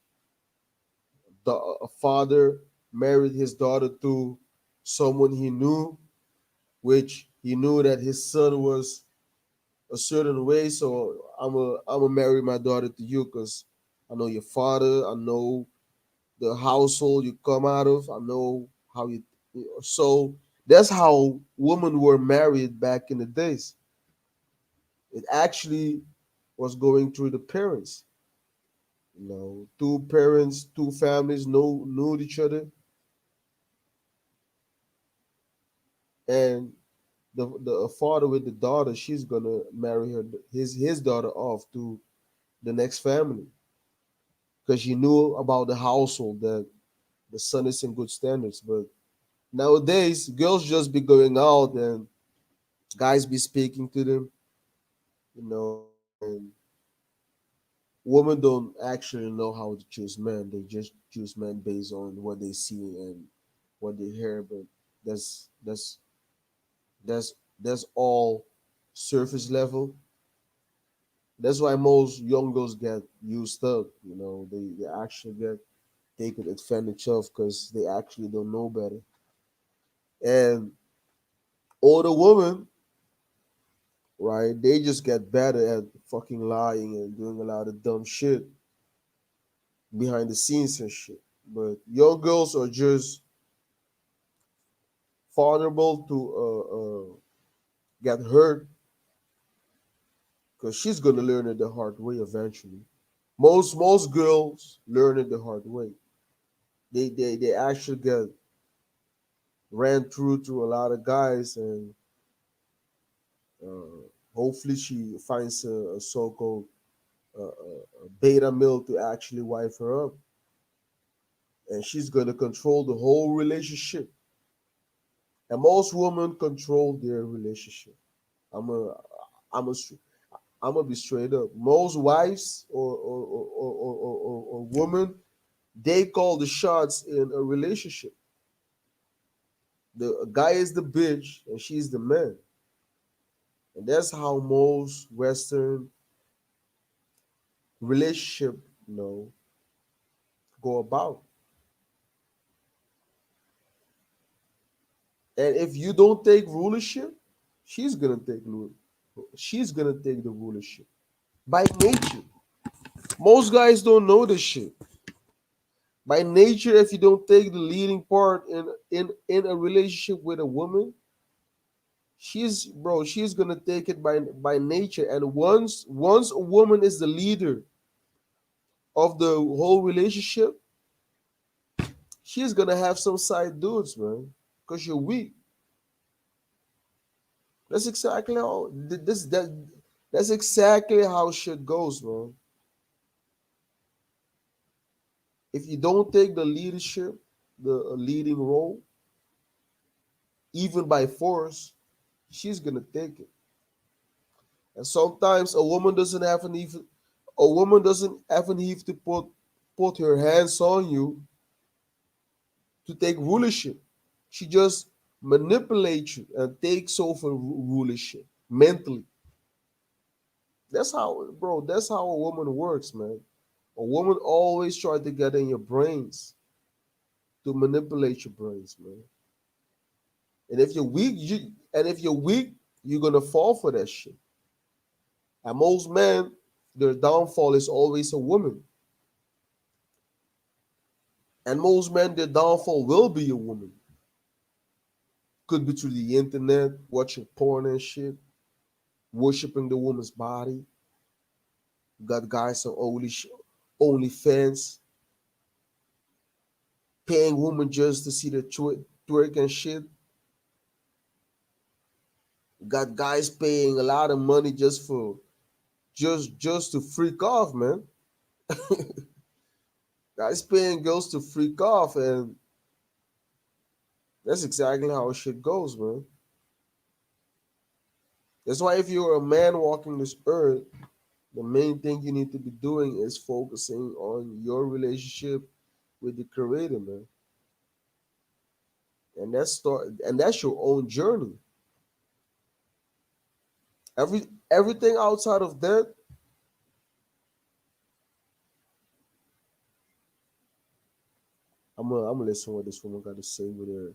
a father married his daughter to someone he knew, which he knew that his son was a certain way. So I'm a marry my daughter to you because I know your father. I know the household you come out of. I know how you. So that's how women were married back in the days. It actually was going through the parents. Two parents, two families knew each other, and the father with the daughter, she's gonna marry his daughter off to the next family because she knew about the household that the son is in good standards. But nowadays, girls just be going out and guys be speaking to them, and women don't actually know how to choose men. They just choose men based on what they see and what they hear. But that's all surface level. That's why most young girls get used up. They actually get taken advantage of because they actually don't know better. And older women, right? They just get better at fucking lying and doing a lot of dumb shit behind the scenes and shit. But young girls are just vulnerable to get hurt because she's gonna learn it the hard way eventually. Most girls learn it the hard way. They actually get ran through a lot of guys, and Hopefully, she finds a so-called beta male to actually wife her up, and she's gonna control the whole relationship. And most women control their relationship. I'm a, I'm a, I'm gonna be straight up. Most wives or women, they call the shots in a relationship. The guy is the bitch and she's the man, and that's how most Western relationship, you know, go about. And if you don't take rulership, she's gonna take she's gonna take the rulership by nature. Most guys don't know this shit. By nature, if you don't take the leading part in a relationship with a woman, she's gonna take it by nature. And once a woman is the leader of the whole relationship, she's gonna have some side dudes, man, because you're weak. That's exactly how that's exactly how shit goes, man. If you don't take the leadership, the leading role, even by force, she's gonna take it. And sometimes a woman doesn't even need to put her hands on you to take rulership. She just manipulates you and takes over rulership mentally. That's how a woman works, man. A woman always try to get in your brains to manipulate your brains, man. And if you're weak, you're gonna fall for that shit. And most men, their downfall is always a woman. And most men, their downfall will be a woman. Could be through the internet, watching porn and shit, worshiping the woman's body. Got guys on OnlyFans, paying women just to see the twerk and shit. Got guys paying a lot of money just to freak off, man. Guys paying girls to freak off, and that's exactly how shit goes, man. That's why if you're a man walking this earth, the main thing you need to be doing is focusing on your relationship with the creator, man. And that's your own journey. Everything outside of that, I'm gonna listen what this woman got to say with her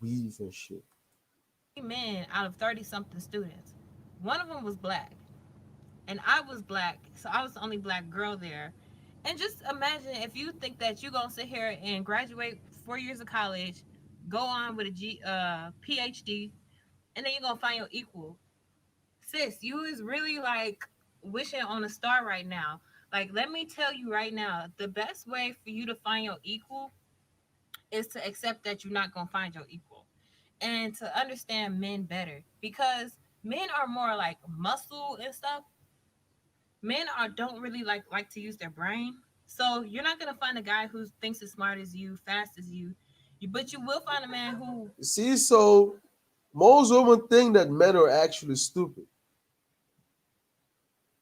weave and shit. Men out of 30 something students. One of them was black, and I was black, so I was the only black girl there. And just imagine if you think that you're gonna sit here and graduate 4 years of college, go on with a PhD, and then you're gonna find your equal. Sis, you is really like wishing on a star right now. Like, let me tell you right now, the best way for you to find your equal is to accept that you're not gonna find your equal, and to understand men better, because men are more like muscle and stuff. Men are don't really like to use their brain. So you're not gonna find a guy who thinks as smart as you, fast as you, but you will find a man who. See, so most women think that men are actually stupid.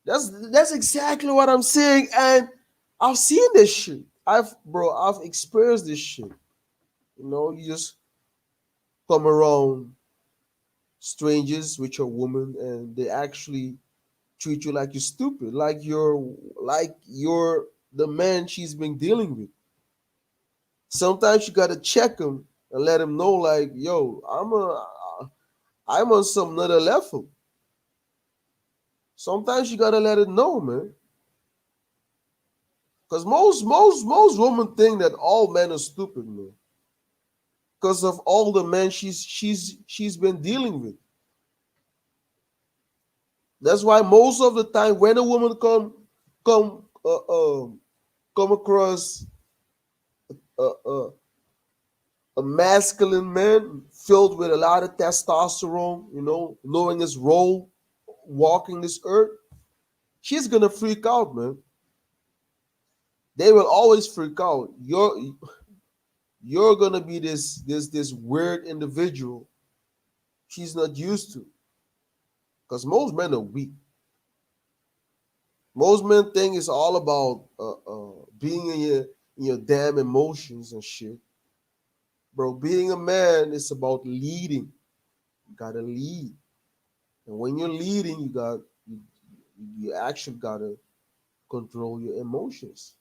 That's exactly what I'm saying, and I've seen this shit. I've experienced this shit. You know, you just come around strangers with your woman, and they actually treat you like you're stupid, like you're the man she's been dealing with. Sometimes you gotta check them and let them know, like, yo, I'm on some another level. Sometimes you gotta let it know, man. Because most women think that all men are stupid, man. Because of all the men she's been dealing with. That's why most of the time when a woman come come across a, a, a masculine man, filled with a lot of testosterone, knowing his role, walking this earth, she's gonna freak out, man. They will always freak out. You're gonna be this weird individual she's not used to. Because most men are weak. Most men think it's all about being in your damn emotions and shit. Bro, being a man is about leading. You gotta lead. And when you're leading, you actually gotta control your emotions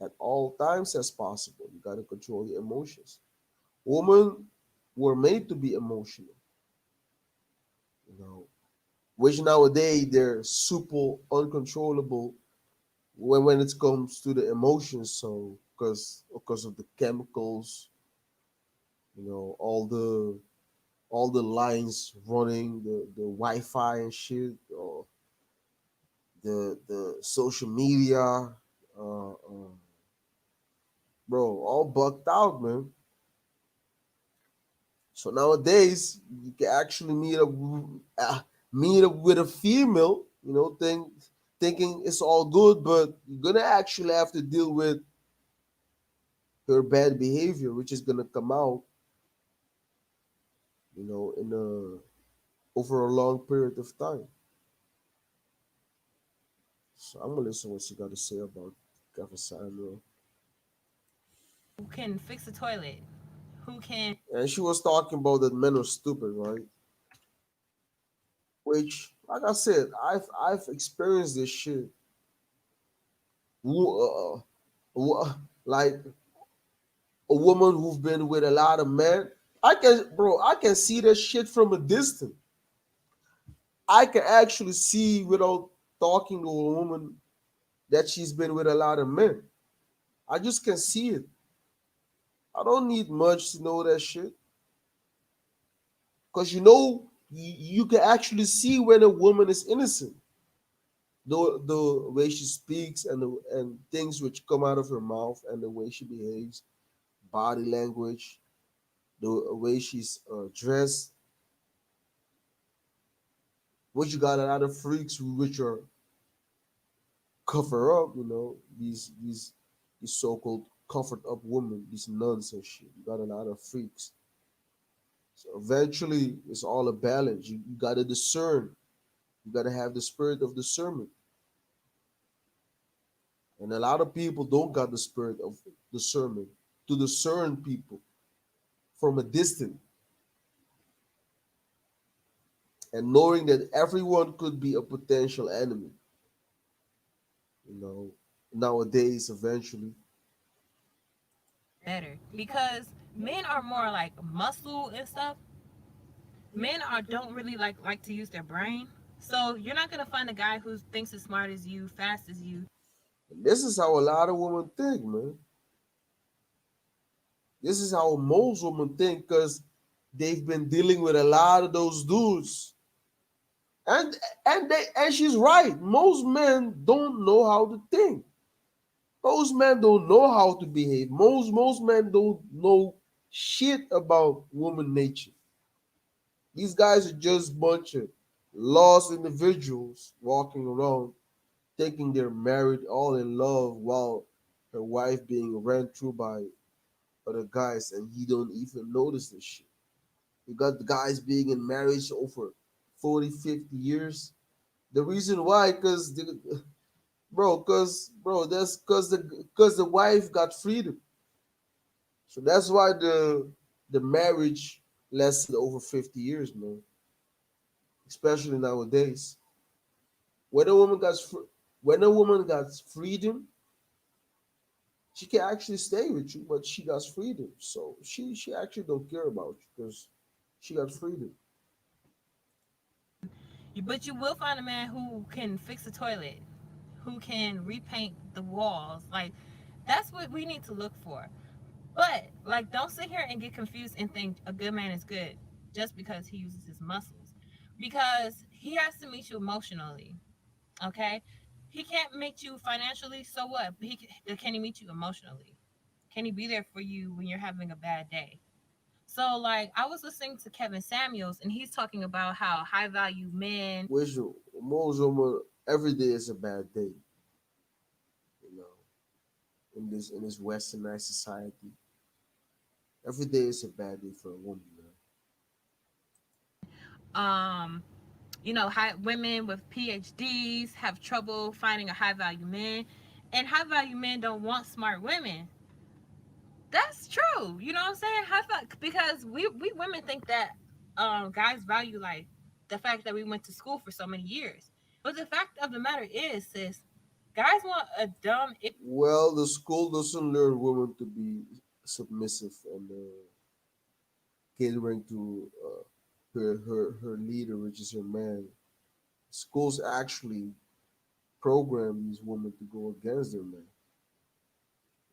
at all times as possible. You gotta control your emotions. Women were made to be emotional, you know, which nowadays they're super uncontrollable when it comes to the emotions. So because of the chemicals, all the lines running, the Wi-Fi and shit, or the social media, bro, all bugged out, man. So nowadays you can actually meet up with a female, thinking it's all good, but you're gonna actually have to deal with her bad behavior, which is gonna come out, in over a long period of time. So I'm gonna listen what she got to say about Kevin Samuel. Who can fix a toilet? Who can And she was talking about that men are stupid, right? Which, like I said, I've experienced this shit. Wo- like a woman who've been with a lot of men. I can see that shit from a distance. I can actually see without talking to a woman that she's been with a lot of men. I just can see it. I don't need much to know that shit. Because you can actually see when a woman is innocent. The way she speaks and things which come out of her mouth and the way she behaves, body language, the way she's dressed, which you got a lot of freaks which are cover up, these so-called covered up women, these nuns and shit. You got a lot of freaks. So eventually it's all a balance. You gotta discern. You gotta have the spirit of discernment. And a lot of people don't got the spirit of discernment to discern people from a distance and knowing that everyone could be a potential enemy, you know, nowadays eventually. better? Because men are more like muscle and stuff. Men are don't really like to use their brain. So you're not gonna find a guy who thinks as smart as you, fast as you. And this is how a lot of women think, man. This is how most women think because they've been dealing with a lot of those dudes. And she's right. Most men don't know how to think. Most men don't know how to behave. Most men don't know shit about woman nature. These guys are just bunch of lost individuals walking around thinking they're married, all in love, while her wife being ran through by other guys, and he don't even notice this shit. You got the guys being in marriage over 40, 50 years. The reason why, that's because the wife got freedom. So that's why the marriage lasted over 50 years, man. Especially nowadays. When a woman got when a woman got freedom, she can actually stay with you, but she got freedom. So she actually don't care about you because she got freedom. But you will find a man who can fix a toilet, who can repaint the walls. Like that's what we need to look for. But like, don't sit here and get confused and think a good man is good just because he uses his muscles, because he has to meet you emotionally. Okay, he can't meet you financially. So what? Can he meet you emotionally? Can he be there for you when you're having a bad day? So like I was listening to Kevin Samuels and he's talking about how high value men. Which most women every day is a bad day. You know, in this westernized society, every day is a bad day for a woman. Man. um high women with PhDs have trouble finding a high value man, and high value men don't want smart women. That's true. You know what I'm saying? Because we women think that guys value like the fact that we went to school for so many years. But the fact of the matter is, sis, guys want a dumb Well, the school doesn't learn women to be submissive and catering to her leader, which is her man. Schools actually program these women to go against their men.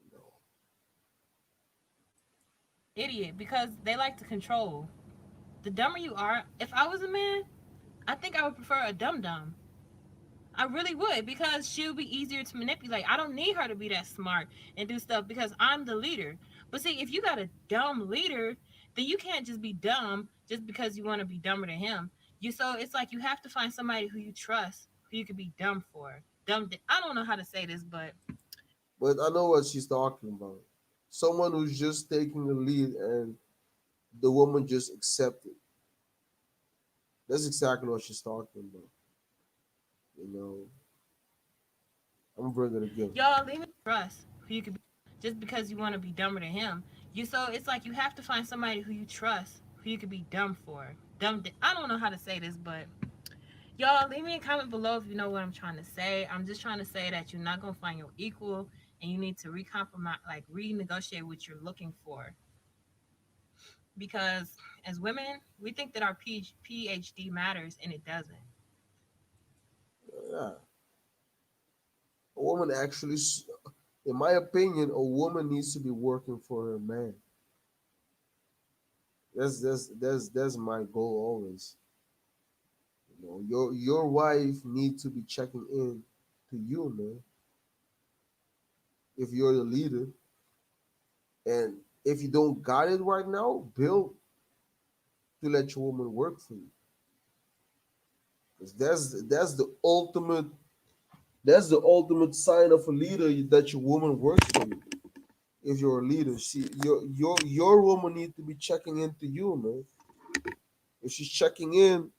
You know, idiot because they like to control. The dumber you are, if I was a man, I think I would prefer a dum dum. I really would because she'll be easier to manipulate. I don't need her to be that smart and do stuff because I'm the leader. But see, if you got a dumb leader, then you can't just be dumb just because you want to be dumber than him. So it's like you have to find somebody who you trust, who you could be dumb for. I don't know how to say this, but but I know what she's talking about. Someone who's just taking the lead and the woman just accepted. That's exactly what she's talking about. You know, I'm gonna bring it again. y'all leave me trust who you could be just because you want to be dumber than him. So it's like you have to find somebody who you trust, who you could be dumb for. I don't know how to say this, but y'all, leave me a comment below if you know what I'm trying to say. I'm just trying to say that you're not gonna find your equal, and you need to recompromise, like renegotiate what you're looking for. Because as women, we think that our PhD matters, and it doesn't. Yeah, a woman actually, in my opinion, a woman needs to be working for her man. That's my goal always. You know, your wife needs to be checking in to you, man. If you're the leader, and if you don't got it right now, build to let your woman work for you. Because that's the ultimate sign of a leader that your woman works for you. If you're a leader, see your woman needs to be checking into you, man. If she's checking in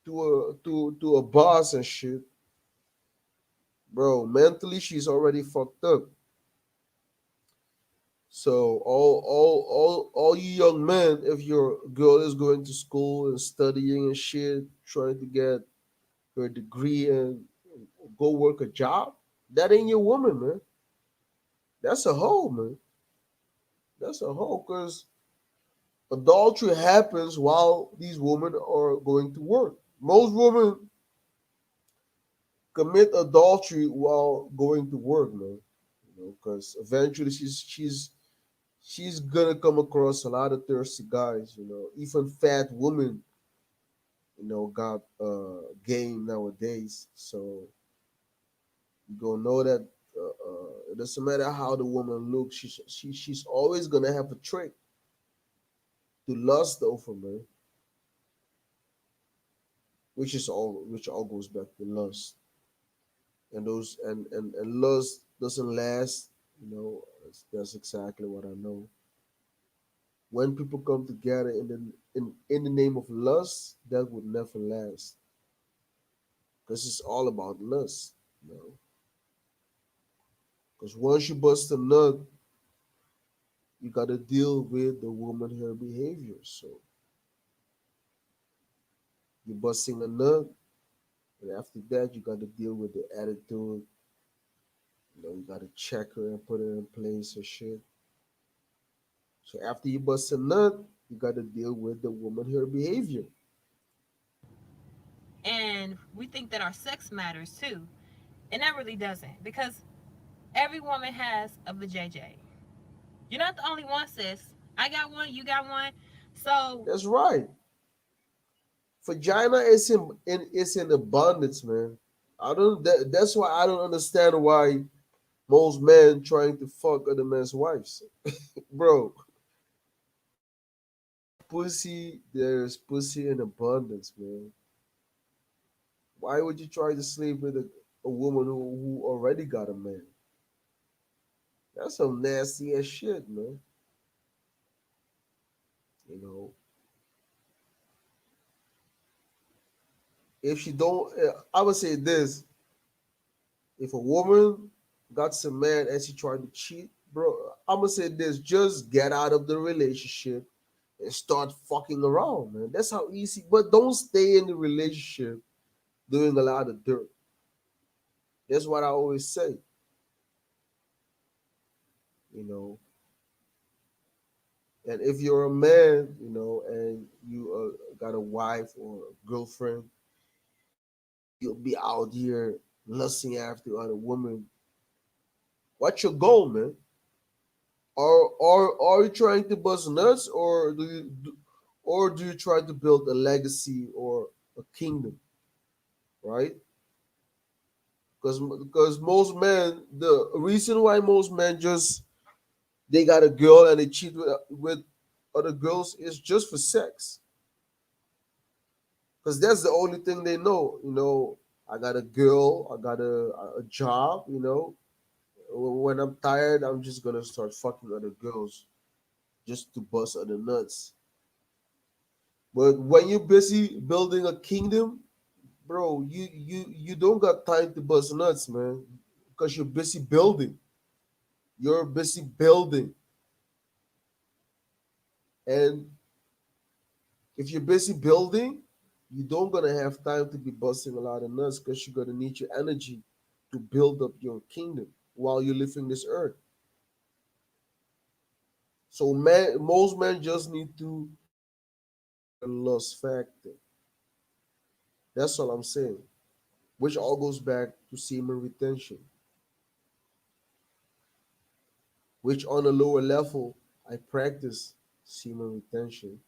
to a boss and shit, bro, mentally she's already fucked up. So all you young men, if your girl is going to school and studying and shit, trying to get her degree and go work a job, that ain't your woman, man. That's a hoe, man. That's a hoe, because adultery happens while these women are going to work. Most women commit adultery while going to work, man. You know, because eventually she's gonna come across a lot of thirsty guys. You know, even fat women, you know, got game nowadays. So you gonna know that it doesn't matter how the woman looks. She's always gonna have a trick to lust over man, which all goes back to lust. And those and lust doesn't last. You know, that's exactly what I know. When people come together in the name of lust, that would never last, because it's all about lust. You know, because once you bust a nut, you got to deal with the woman her behavior. So you're busting a nut, and after that, you got to deal with the attitude. You know, you got to check her and put her in place and shit. So after you bust a nut, you got to deal with the woman her behavior. And we think that our sex matters too, and that really doesn't because every woman has a vajayjay. You're not the only one, sis. I got one. You got one. So That's right. Vagina is in abundance, man. I don't. That's why I don't understand why most men trying to fuck other men's wives, bro. there's pussy in abundance, man. Why would you try to sleep with a woman who already got a man? That's some nasty ass shit, man. You know, if she don't, I would say this: if a woman got some man and she trying to cheat, bro, I'm gonna say this: just get out of the relationship and start fucking around, man. That's how easy. But don't stay in the relationship doing a lot of dirt. That's what I always say. You know, and if you're a man, you know, and you got a wife or a girlfriend, you'll be out here lusting after other women. What's your goal, man? Are you trying to bust nuts, or do you try to build a legacy or a kingdom, right? Because most men, the reason why most men just they got a girl and they cheat with other girls is just for sex, because that's the only thing they know. You know, I got a girl, I got a job. You know, when I'm tired, I'm just gonna start fucking other girls just to bust other nuts. But when you're busy building a kingdom, bro, you don't got time to bust nuts, man, because you're busy building. You're busy building, and if you're busy building, you don't gonna have time to be busting a lot of nuts because you're gonna need your energy to build up your kingdom while you're living this earth. So most men just need to the lust factor. That's all I'm saying. Which all goes back to semen retention, which on a lower level I practice semen retention.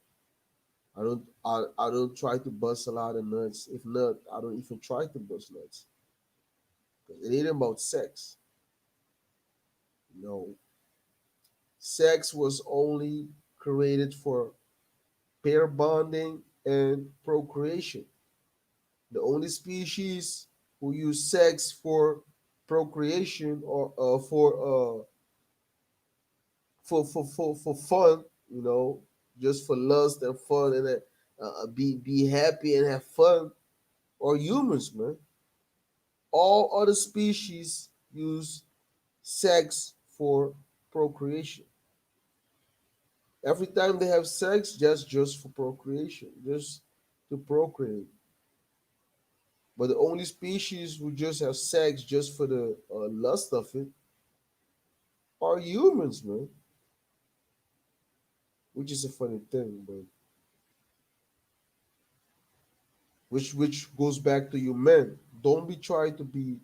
I don't try to bust a lot of nuts. If not, I don't even try to bust nuts. 'Cause it ain't about sex. No. Sex was only created for pair bonding and procreation. The only species who use sex for procreation or for fun, you know, just for lust and fun and be happy and have fun, are humans, man. All other species use sex for procreation. Every time they have sex, just for procreation, just to procreate. But the only species who just have sex just for the lust of it are humans, man. Which is a funny thing, but which goes back to you men. Don't be trying to be,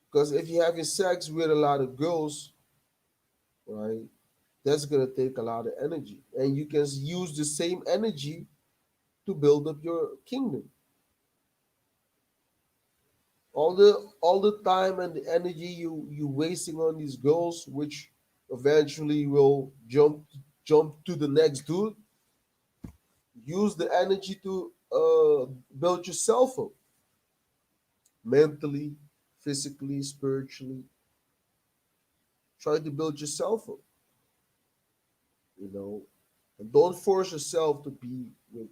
because if you're having sex with a lot of girls, right, that's gonna take a lot of energy, and you can use the same energy to build up your kingdom. All the time and the energy you wasting on these girls, which eventually will jump to the next dude. Use the energy to build yourself up mentally, physically, spiritually. Try to build yourself up, you know, and don't force yourself to be with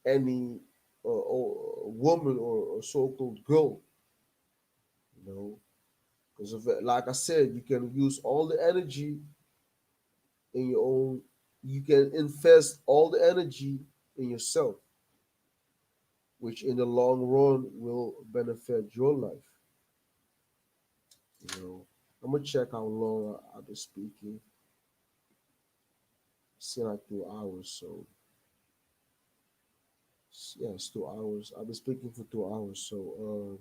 any woman or so-called girl, you know, because of like I said, you can use all the energy in your own. You can invest all the energy in yourself, which in the long run will benefit your life. You know, I'm gonna check how long I've been speaking. It's like 2 hours, so yeah, it's 2 hours. I've been speaking for 2 hours, so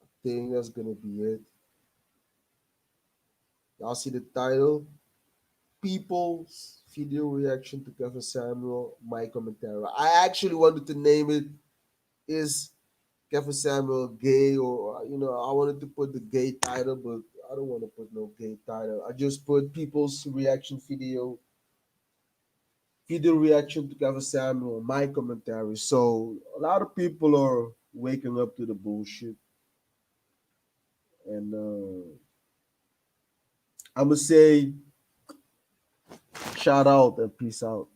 I think that's gonna be it. Y'all see the title? People's video reaction to Kevin Samuel, my commentary. I actually wanted to name it is Kevin Samuel gay, or I wanted to put the gay title, but I don't want to put no gay title. I just put people's reaction video reaction to Kevin Samuel, my commentary. So a lot of people are waking up to the bullshit, and I'm gonna say shout out and peace out.